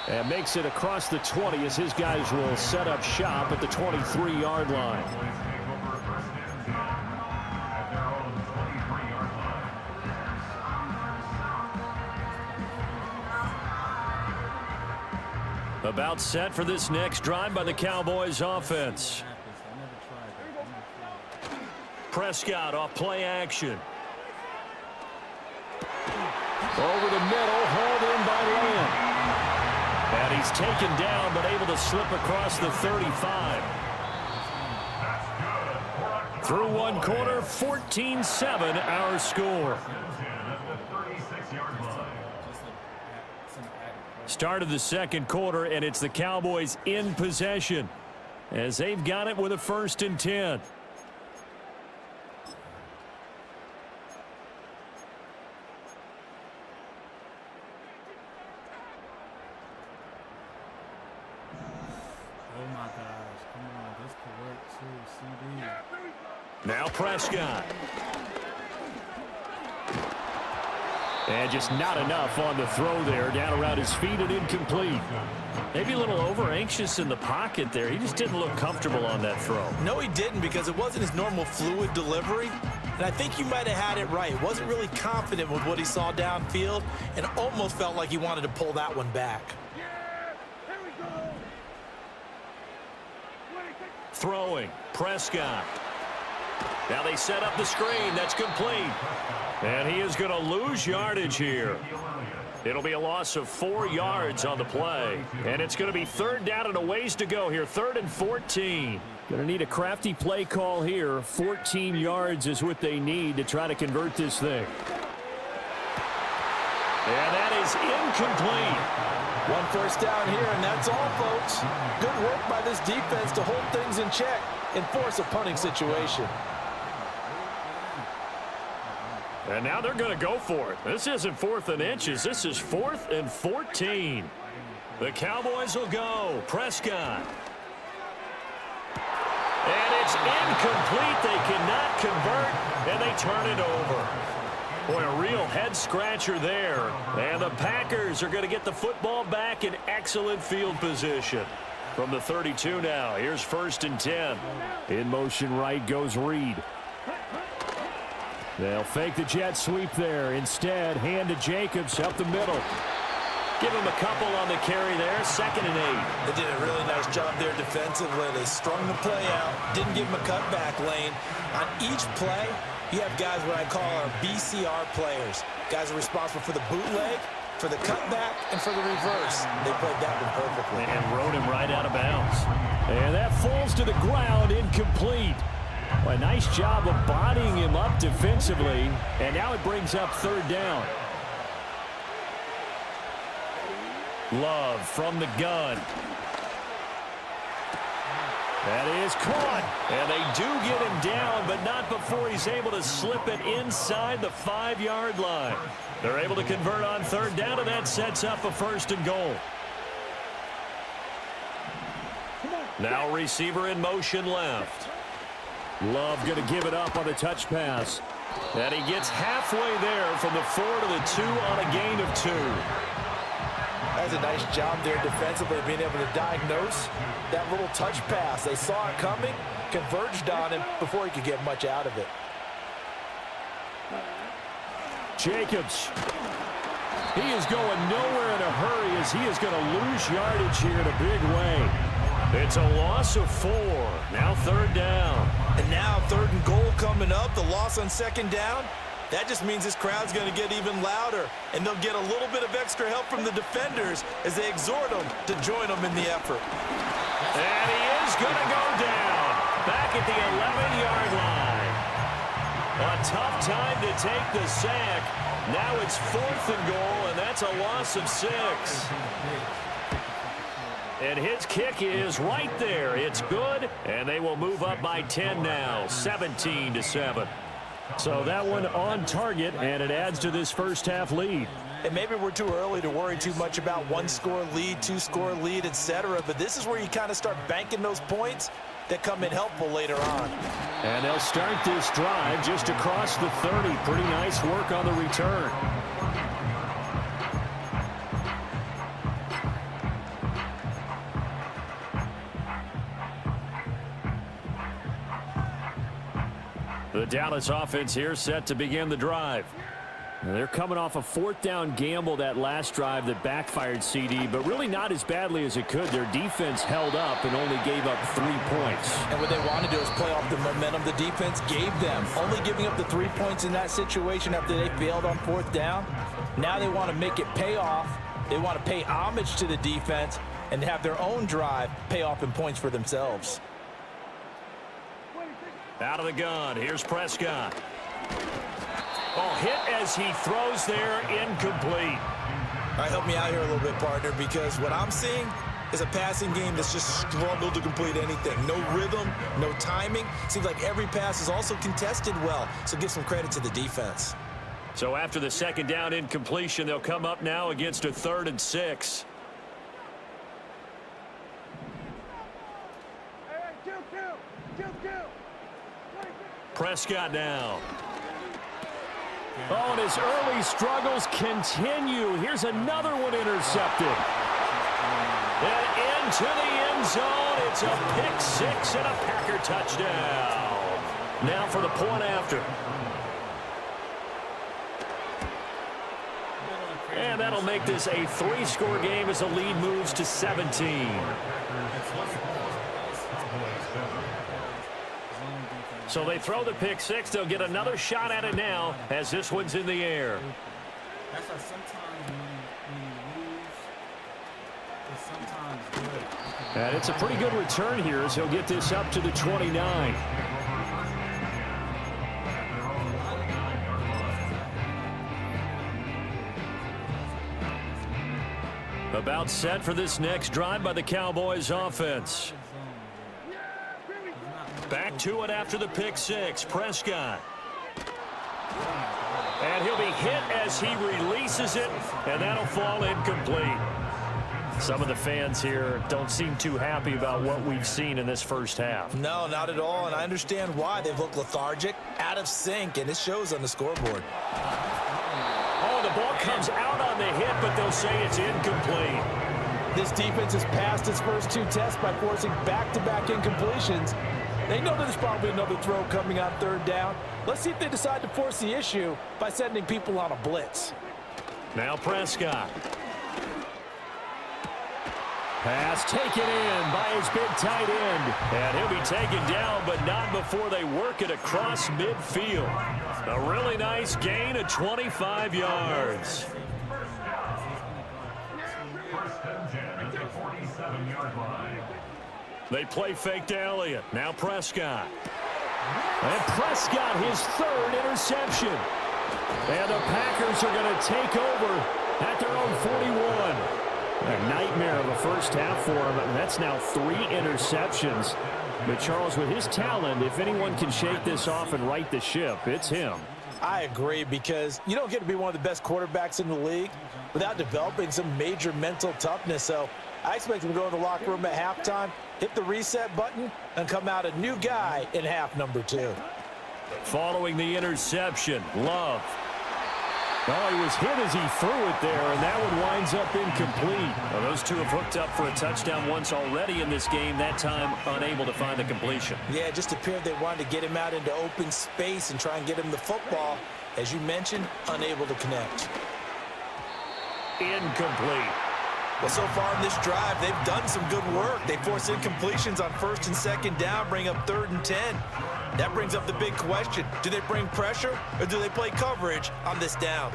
And makes it across the 20 as his guys will set up shop at the 23-yard line. About set for this next drive by the Cowboys offense. Prescott off play action. Over the middle, hauled in by Lamb. And he's taken down, but able to slip across the 35. Through one quarter, 14-7 our score. Start of the second quarter, and it's the Cowboys in possession as they've got it with a 1st and 10. Now Prescott. And just not enough on the throw there. Down around his feet and incomplete. Maybe a little over-anxious in the pocket there. He just didn't look comfortable on that throw. No, he didn't, because it wasn't his normal fluid delivery. And I think you might have had it right. Wasn't really confident with what he saw downfield and almost felt like he wanted to pull that one back. Throwing. Prescott. Now they set up the screen. That's complete. And he is going to lose yardage here. It'll be a loss of 4 yards on the play. And it's going to be 3rd down and a ways to go here. 3rd and 14. Going to need a crafty play call here. 14 yards is what they need to try to convert this thing. And that is incomplete. 1 first down here, and that's all, folks. Good work by this defense to hold things in check and force a punting situation. And now they're going to go for it. This isn't 4th and inches. This is 4th and 14. The Cowboys will go. Prescott. And it's incomplete. They cannot convert, and they turn it over. Boy, a real head-scratcher there. And the Packers are going to get the football back in excellent field position. From the 32 now, here's 1st and 10. In motion right goes Reed. They'll fake the jet sweep there. Instead, hand to Jacobs up the middle. Give him a couple on the carry there. 2nd and 8. They did a really nice job there defensively. They strung the play out. Didn't give him a cutback lane. On each play, you have guys what I call our BCR players. Guys are responsible for the bootleg, for the cutback, and for the reverse. They played that one perfectly. And rode him right out of bounds. And that falls to the ground, incomplete. Well, a nice job of bodying him up defensively. And now it brings up 3rd down. Love from the gun. That is caught. And they do get him down, but not before he's able to slip it inside the 5-yard line. They're able to convert on 3rd down, and that sets up a 1st and goal. Now receiver in motion left. Love going to give it up on the touch pass. And he gets halfway there from the 4 to the 2 on a gain of 2. That's a nice job there defensively, being able to diagnose that little touch pass. They saw it coming, converged on him before he could get much out of it. Jacobs. He is going nowhere in a hurry as he is going to lose yardage here in a big way. It's a loss of 4. Now 3rd down. And now 3rd and goal coming up. The loss on 2nd down. That just means this crowd's going to get even louder. And they'll get a little bit of extra help from the defenders as they exhort them to join them in the effort. And he is going to go down. Back at the 11-yard line. A tough time to take the sack. Now it's 4th and goal, and that's a loss of 6. And his kick is right there. It's good, and they will move up by 10 now, 17-7. So that one on target, and it adds to this first half lead. And maybe we're too early to worry too much about 1-score lead, 2-score lead, etc. But this is where you kind of start banking those points that come in helpful later on. And they'll start this drive just across the 30. Pretty nice work on the return. The Dallas offense here set to begin the drive. They're coming off a 4th down gamble that last drive that backfired CD, but really not as badly as it could. Their defense held up and only gave up 3 points. And what they want to do is play off the momentum the defense gave them. Only giving up the 3 points in that situation after they failed on 4th down. Now they want to make it pay off. They want to pay homage to the defense and have their own drive pay off in points for themselves. Out of the gun, here's Prescott. Oh, hit as he throws there, incomplete. All right, help me out here a little bit, partner, because what I'm seeing is a passing game that's just struggled to complete anything. No rhythm, no timing. Seems like every pass is also contested well, so give some credit to the defense. So after the 2nd down incompletion, they'll come up now against a 3rd and 6. Prescott now. Oh, and his early struggles continue. Here's another one intercepted. And into the end zone. It's a pick 6 and a Packer touchdown. Now for the point after. And that'll make this a 3-score game as the lead moves to 17. So they throw the pick 6. They'll get another shot at it now as this one's in the air. That's why sometimes when you lose, it's sometimes good. And it's a pretty good return here as he'll get this up to the 29. About set for this next drive by the Cowboys offense. Back to it after the pick 6. Prescott. And he'll be hit as he releases it, and that'll fall incomplete. Some of the fans here don't seem too happy about what we've seen in this first half. No, not at all, and I understand why. They've looked lethargic, out of sync, and it shows on the scoreboard. Oh, the ball comes out on the hit, but they'll say it's incomplete. This defense has passed its first 2 tests by forcing back-to-back incompletions. They know there's probably another throw coming on 3rd down. Let's see if they decide to force the issue by sending people on a blitz. Now Prescott. Pass taken in by his big tight end. And he'll be taken down, but not before they work it across midfield. A really nice gain of 25 yards. They play fake to Elliott. Now Prescott. And Prescott, his 3rd interception. And the Packers are going to take over at their own 41. A nightmare of a first half for him. And that's now 3 interceptions. But Charles, with his talent, if anyone can shake this off and right the ship, it's him. I agree, because you don't get to be one of the best quarterbacks in the league without developing some major mental toughness. So I expect him to go to the locker room at halftime, hit the reset button, and come out a new guy in half number 2. Following the interception, Love. Oh, he was hit as he threw it there, and that one winds up incomplete. Well, those two have hooked up for a touchdown once already in this game, that time unable to find the completion. Yeah, it just appeared they wanted to get him out into open space and try and get him the football. As you mentioned, unable to connect. Incomplete. Well, so far in this drive, they've done some good work. They force incompletions on 1st and 2nd down, bring up 3rd and 10. That brings up the big question. Do they bring pressure or do they play coverage on this down?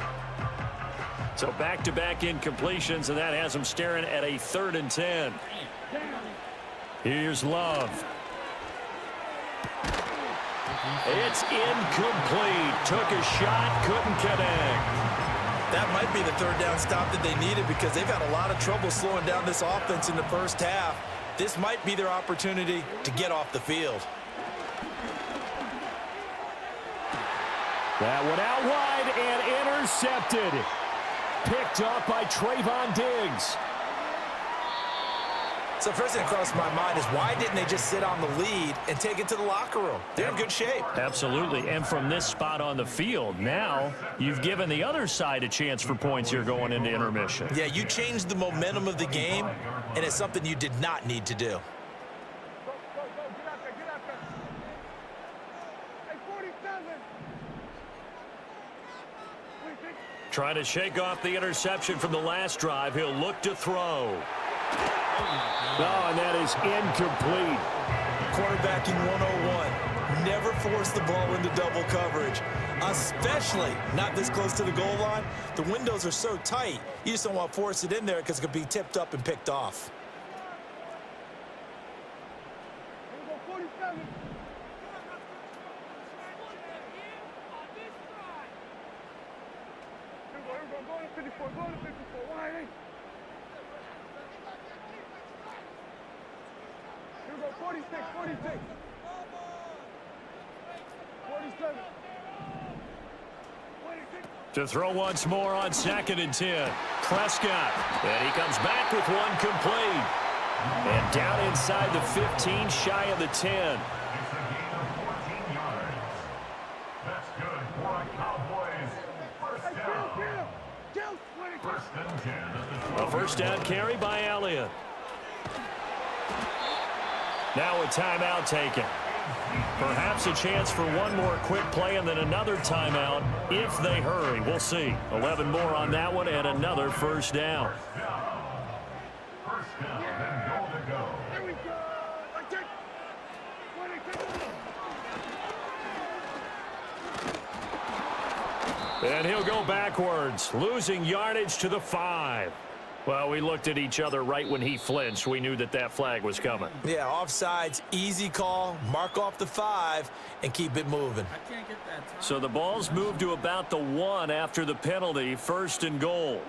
So back-to-back incompletions, and that has them staring at a 3rd and 10. Here's Love. It's incomplete. Took a shot, couldn't connect. That might be the 3rd down stop that they needed because they've had a lot of trouble slowing down this offense in the first half. This might be their opportunity to get off the field. That one out wide and intercepted. Picked up by Trayvon Diggs. So first thing that crossed my mind is why didn't they just sit on the lead and take it to the locker room? They're in good shape. Absolutely. And from this spot on the field, now you've given the other side a chance for points here going into intermission. Yeah, you changed the momentum of the game, and it's something you did not need to do. Trying to shake off the interception from the last drive. He'll look to throw. Oh, and that is incomplete. Quarterbacking 101. Never force the ball into double coverage, especially not this close to the goal line. The windows are so tight, you just don't want to force it in there because it could be tipped up and picked off. To throw once more on 2nd and 10. Prescott. And he comes back with one complete. And down inside the 15, shy of the 10. It's a gain of 14 yards. That's good for a Cowboys first down. First and 10 at the 12. A first down carry by Elliott. Now a timeout taken. Perhaps a chance for one more quick play and then another timeout if they hurry. We'll see. 11 more on that one and another first down. First down and goal to go. And he'll go backwards, losing yardage to the 5. Well, we looked at each other right when he flinched. We knew that that flag was coming. Yeah, offsides, easy call, mark off the 5, and keep it moving. I can't get that time. So the ball's moved to about the 1 after the penalty, 1st and goal.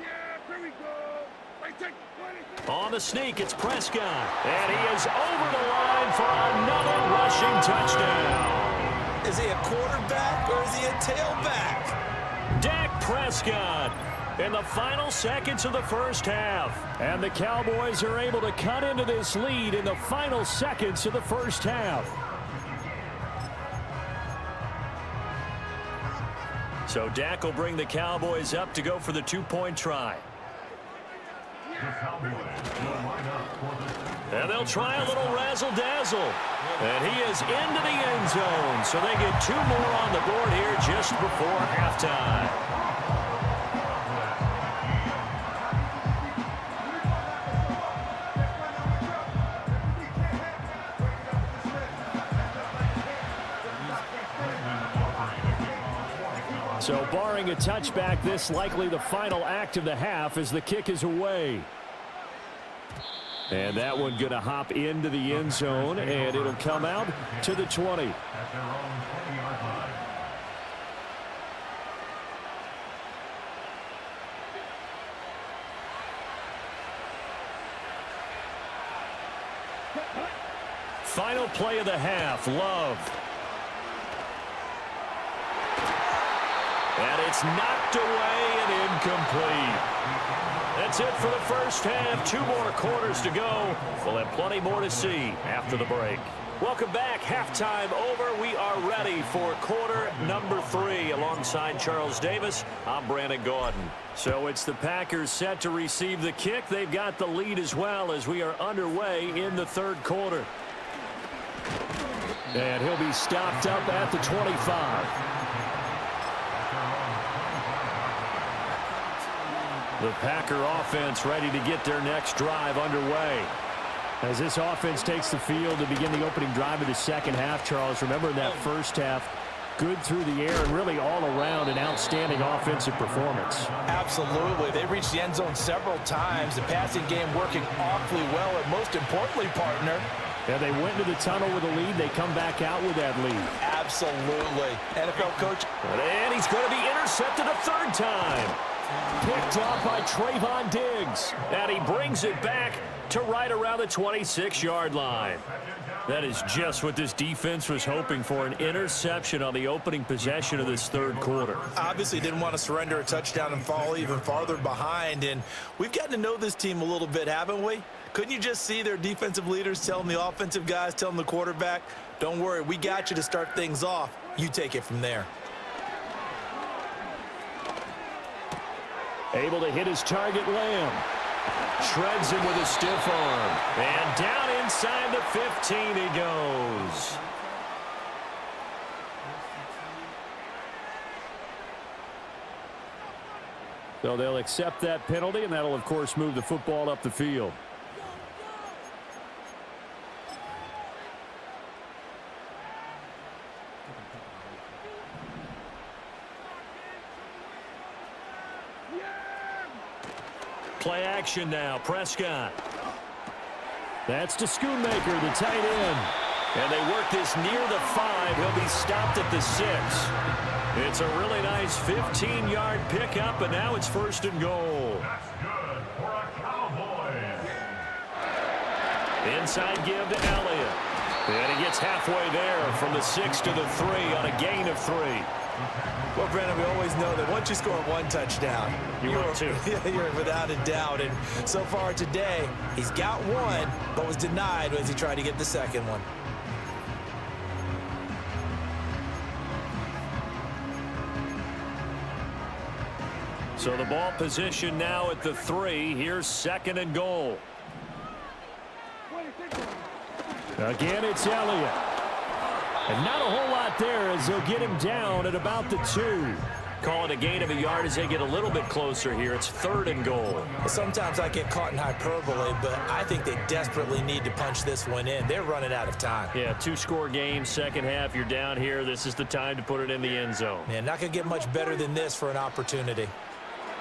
On the sneak, it's Prescott. And he is over the line for another rushing touchdown. Is he a quarterback or is he a tailback? Dak Prescott in the final seconds of the first half. And the Cowboys are able to cut into this lead in the final seconds of the first half. So Dak will bring the Cowboys up to go for the 2-point try. And they'll try a little razzle-dazzle. And he is into the end zone. So they get 2 more on the board here just before halftime. So barring a touchback, this likely the final act of the half as the kick is away. And that one going to hop into the end zone, and it'll come out to the 20. At their own 20-yard line. Final play of the half, Love. And it's knocked away and incomplete. That's it for the first half. 2 more quarters to go. We'll have plenty more to see after the break. Welcome back. Halftime over. We are ready for quarter number 3. Alongside Charles Davis, I'm Brandon Gordon. So it's the Packers set to receive the kick. They've got the lead as well as we are underway in the third quarter. And he'll be stopped up at the 25. The Packer offense ready to get their next drive underway. As this offense takes the field to begin the opening drive of the second half, Charles, remember in that first half, good through the air and really all around an outstanding offensive performance. Absolutely. They reached the end zone several times. The passing game working awfully well, and most importantly, partner, yeah, they went into the tunnel with a lead. They come back out with that lead. Absolutely. NFL coach. And he's going to be intercepted a third time. Picked off by Trayvon Diggs. And he brings it back to right around the 26-yard line. That is just what this defense was hoping for, an interception on the opening possession of this third quarter. Obviously didn't want to surrender a touchdown and fall even farther behind, and we've gotten to know this team a little bit, haven't we? Couldn't you just see their defensive leaders telling the offensive guys, telling the quarterback, don't worry, we got you to start things off. You take it from there. Able to hit his target, Lamb. Shreds him with a stiff arm. And down inside the 15 he goes. So they'll accept that penalty, and that'll, of course, move the football up the field. Play action now. Prescott. That's to Schoonmaker, the tight end. And they work this near the 5. He'll be stopped at the 6. It's a really nice 15-yard pickup, and now it's first and goal. That's good for a Cowboys. Inside give to Elliott. And he gets halfway there from the 6 to the 3 on a gain of 3. Well, Brandon, we always know that once you score one touchdown, you're 2. You're without a doubt. And so far today, he's got one, but was denied as he tried to get the second one. So the ball position now at the 3. Here's second and goal. Again, it's Elliott. And not a whole lot there as they'll get him down at about the 2. Call it a gain of a yard as they get a little bit closer here. It's third and goal. Sometimes I get caught in hyperbole, but I think they desperately need to punch this one in. They're running out of time. Yeah, 2-score game, second half. You're down here. This is the time to put it in the end zone. Man, not going to get much better than this for an opportunity.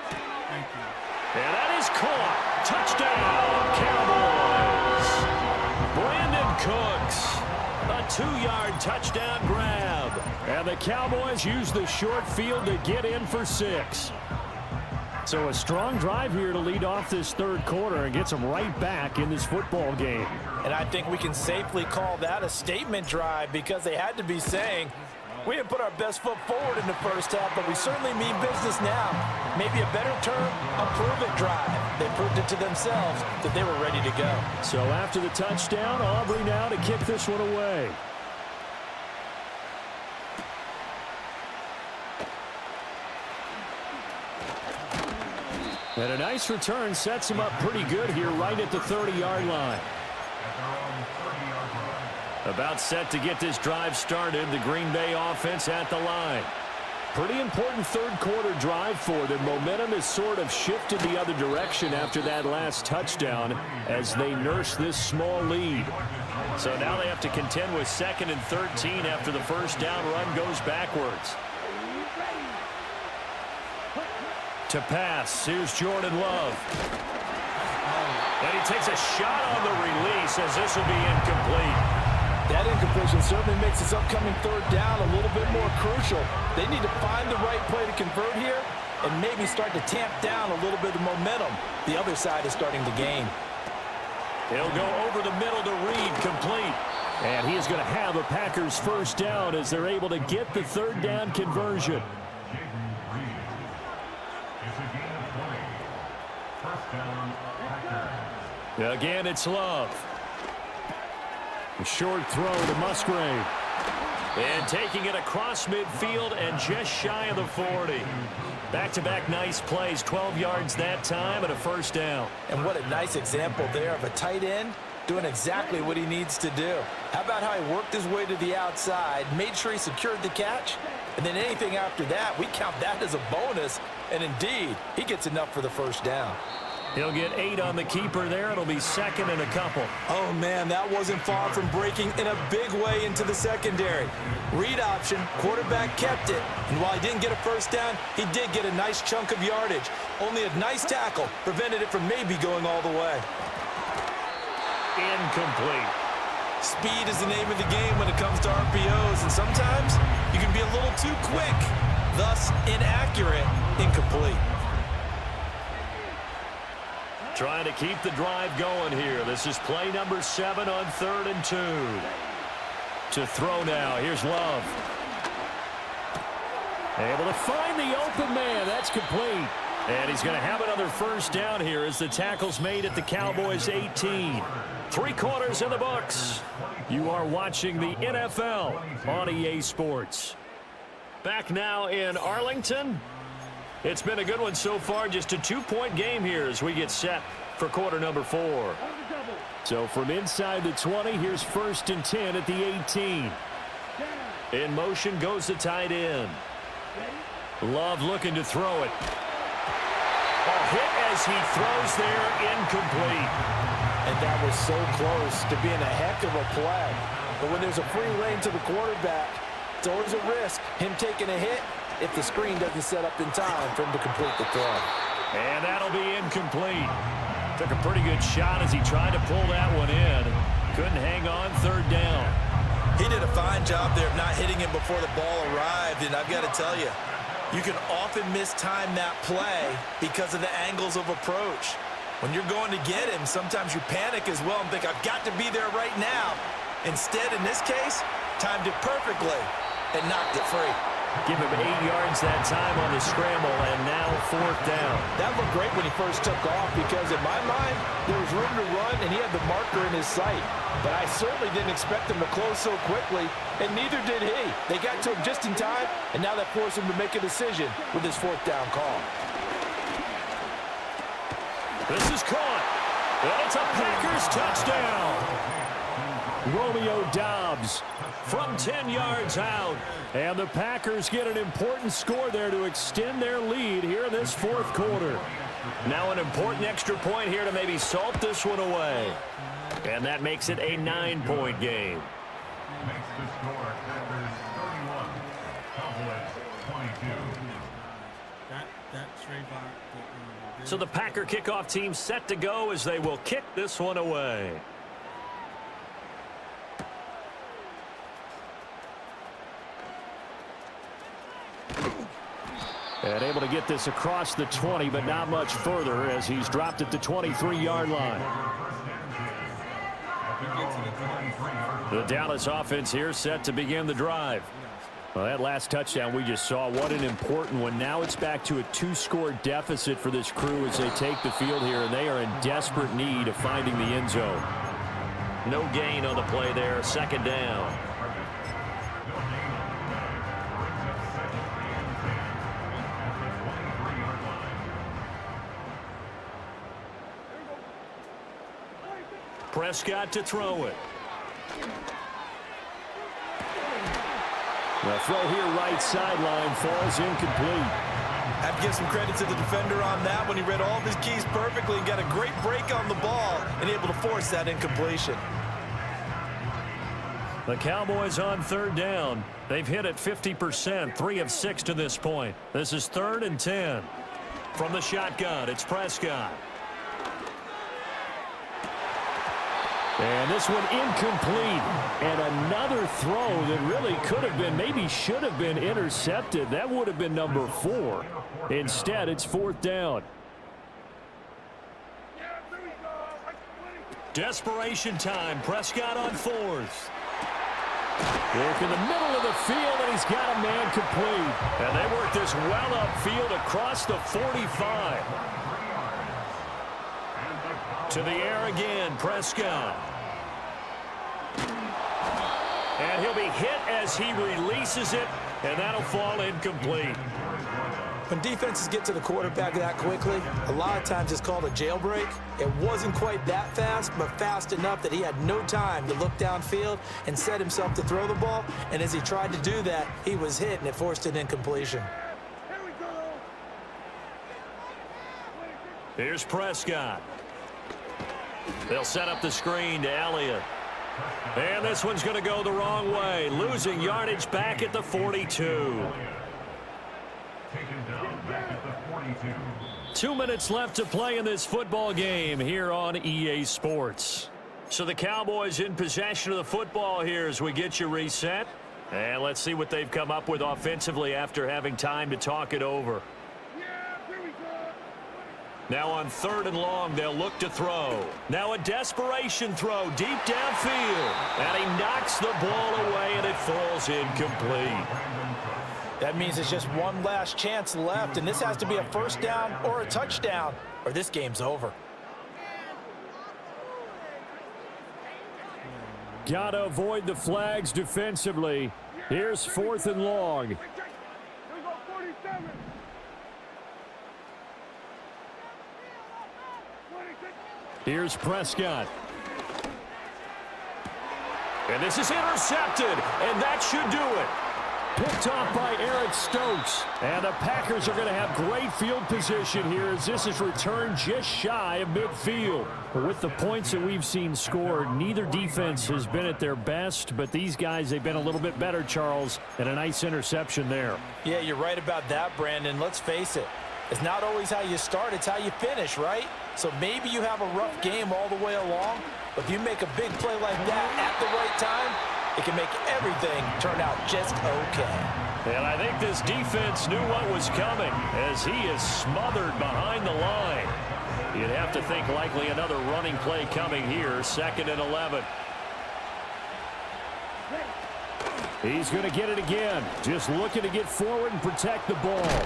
Thank you. And that is caught. Touchdown, Cowboys. Brandon Cooks. A 2-yard touchdown grab. And the Cowboys use the short field to get in for 6. So a strong drive here to lead off this third quarter and gets them right back in this football game. And I think we can safely call that a statement drive because they had to be saying, we didn't put our best foot forward in the first half, but we certainly mean business now. Maybe a better term, a prove-it drive. They proved it to themselves that they were ready to go. So after the touchdown, Aubrey now to kick this one away. And a nice return sets him up pretty good here right at the 30-yard line. About set to get this drive started. The Green Bay offense at the line. Pretty important third quarter drive for them. Momentum has sort of shifted the other direction after that last touchdown as they nurse this small lead. So now they have to contend with 2nd and 13 after the first down run goes backwards. To pass, here's Jordan Love. And he takes a shot on the release as this will be incomplete. That incompletion certainly makes this upcoming third down a little bit more crucial. They need to find the right play to convert here and maybe start to tamp down a little bit of momentum. The other side is starting to gain. He'll go over the middle to Reed, complete. And he is going to have a Packers first down as they're able to get the third down conversion. down, Packers. Again, it's Love. A short throw to Musgrave. And taking it across midfield and just shy of the 40. Back-to-back nice plays, 12 yards that time and a first down. And what a nice example there of a tight end doing exactly what he needs to do. How about how he worked his way to the outside, made sure he secured the catch, and then anything after that, we count that as a bonus. And indeed, he gets enough for the first down. He'll get 8 on the keeper there. It'll be second and a couple. Oh, man, that wasn't far from breaking in a big way into the secondary. Read option, quarterback kept it. And while he didn't get a first down, he did get a nice chunk of yardage. Only a nice tackle prevented it from maybe going all the way. Incomplete. Speed is the name of the game when it comes to RPOs, and sometimes you can be a little too quick, thus inaccurate, incomplete. Trying to keep the drive going here. This is play number 7 on 3rd and 2. To throw now. Here's Love. Able to find the open man. That's complete. And he's going to have another first down here as the tackle's made at the Cowboys' 18. 3 quarters in the books. You are watching the NFL on EA Sports. Back now in Arlington. It's been a good one so far. Just a 2-point game here as we get set for quarter number 4. So from inside the 20, here's 1st and 10 at the 18. In motion goes the tight end. Love looking to throw it. A hit as he throws there, incomplete. And that was so close to being a heck of a play. But when there's a free lane to the quarterback, it's always a risk, him taking a hit, if the screen doesn't set up in time for him to complete the throw. And that'll be incomplete. Took a pretty good shot as he tried to pull that one in. Couldn't hang on, 3rd down. He did a fine job there of not hitting him before the ball arrived, and I've got to tell you, you can often mistime that play because of the angles of approach. When you're going to get him, sometimes you panic as well and think, I've got to be there right now. Instead, in this case, timed it perfectly and knocked it free. Give him 8 yards that time on the scramble, and now 4th down. That looked great when he first took off because, in my mind, there was room to run, and he had the marker in his sight. But I certainly didn't expect him to close so quickly, and neither did he. They got to him just in time, and now that forced him to make a decision with his 4th down call. This is caught, and it's a Packers touchdown. Romeo Doubs from 10 yards out. And the Packers get an important score there to extend their lead here in this 4th quarter. Now an important extra point here to maybe salt this one away. And that makes it a 9-point game. Makes the score Packers 31, Cowboys 22. So the Packer kickoff team set to go as they will kick this one away. And able to get this across the 20, but not much further as he's dropped at the 23-yard line. The Dallas offense here set to begin the drive. Well, that last touchdown we just saw, what an important one. Now it's back to a 2-score deficit for this crew as they take the field here, and they are in desperate need of finding the end zone. No gain on the play there, 2nd down. Prescott to throw it. The throw here right sideline falls incomplete. I have to give some credit to the defender on that when he read all of his keys perfectly and got a great break on the ball and able to force that incompletion. The Cowboys on 3rd down. They've hit at 50%, 3 of 6 to this point. This is 3rd and 10. From the shotgun, it's Prescott. And this one incomplete. And another throw that really could have been, maybe should have been intercepted. That would have been number 4. Instead, it's 4th down. Desperation time. Prescott on 4th. Work in the middle of the field, and he's got a man complete. And they work this well upfield across the 45. To the air again, Prescott. And he'll be hit as he releases it, and that'll fall incomplete. When defenses get to the quarterback that quickly, a lot of times it's called a jailbreak. It wasn't quite that fast, but fast enough that he had no time to look downfield and set himself to throw the ball. And as he tried to do that, he was hit, and it forced an incompletion. Here's Prescott. They'll set up the screen to Elliott. And this one's going to go the wrong way, losing yardage back at the 42. 2 minutes left to play in this football game here on EA Sports. So the Cowboys in possession of the football here as we get you reset. And let's see what they've come up with offensively after having time to talk it over. Now on 3rd and long, they'll look to throw. Now a desperation throw deep downfield. And he knocks the ball away, and it falls incomplete. That means it's just one last chance left, and this has to be a first down or a touchdown, or this game's over. Gotta avoid the flags defensively. Here's 4th and long. Here's Prescott. And this is intercepted, and that should do it. Picked off by Eric Stokes. And the Packers are going to have great field position here as this is returned just shy of midfield. With the points that we've seen scored, neither defense has been at their best, but these guys, they've been a little bit better, Charles, and a nice interception there. Yeah, you're right about that, Brandon. Let's face it. It's not always how you start, it's how you finish, right? So maybe you have a rough game all the way along, but if you make a big play like that at the right time, it can make everything turn out just okay. And I think this defense knew what was coming as he is smothered behind the line. You'd have to think likely another running play coming here, 2nd and 11. He's going to get it again. Just looking to get forward and protect the ball.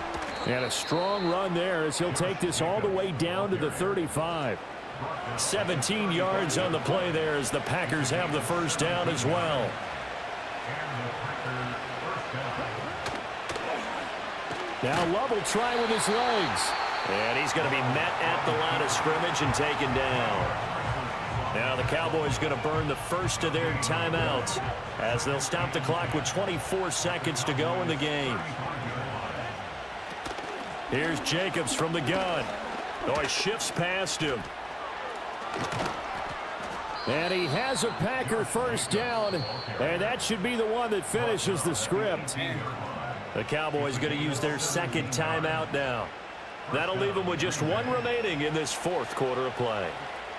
And a strong run there as he'll take this all the way down to the 35. 17 yards on the play there as the Packers have the first down as well. Now Love will try with his legs. And he's going to be met at the line of scrimmage and taken down. Now the Cowboys going to burn the first of their timeouts as they'll stop the clock with 24 seconds to go in the game. Here's Jacobs from the gun. Oh, he shifts past him. And he has a Packer first down, and that should be the one that finishes the script. The Cowboys going to use their second timeout now. That'll leave them with just one remaining in this 4th quarter of play.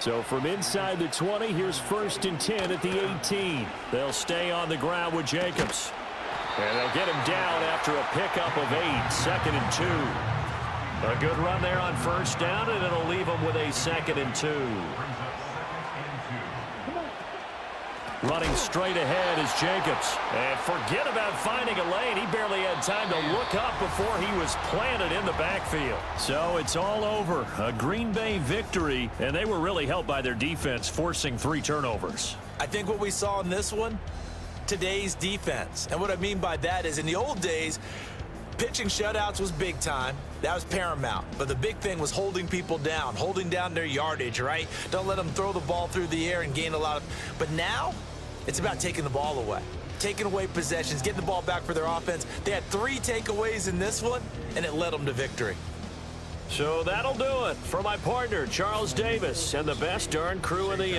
So from inside the 20, here's 1st and 10 at the 18. They'll stay on the ground with Jacobs. And they'll get him down after a pickup of 8, 2nd and 2. A good run there on first down, and it'll leave them with a 2nd and 2. Running straight ahead is Jacobs. And forget about finding a lane. He barely had time to look up before he was planted in the backfield. So it's all over. A Green Bay victory, and they were really helped by their defense, forcing 3 turnovers. I think what we saw in this one, today's defense. And what I mean by that is in the old days, pitching shutouts was big time. That was paramount. But the big thing was holding people down, holding down their yardage, right? Don't let them throw the ball through the air and gain a lot of... But now, it's about taking the ball away. Taking away possessions, getting the ball back for their offense. They had 3 takeaways in this one, and it led them to victory. So that'll do it for my partner, Charles Davis, and the best darn crew in the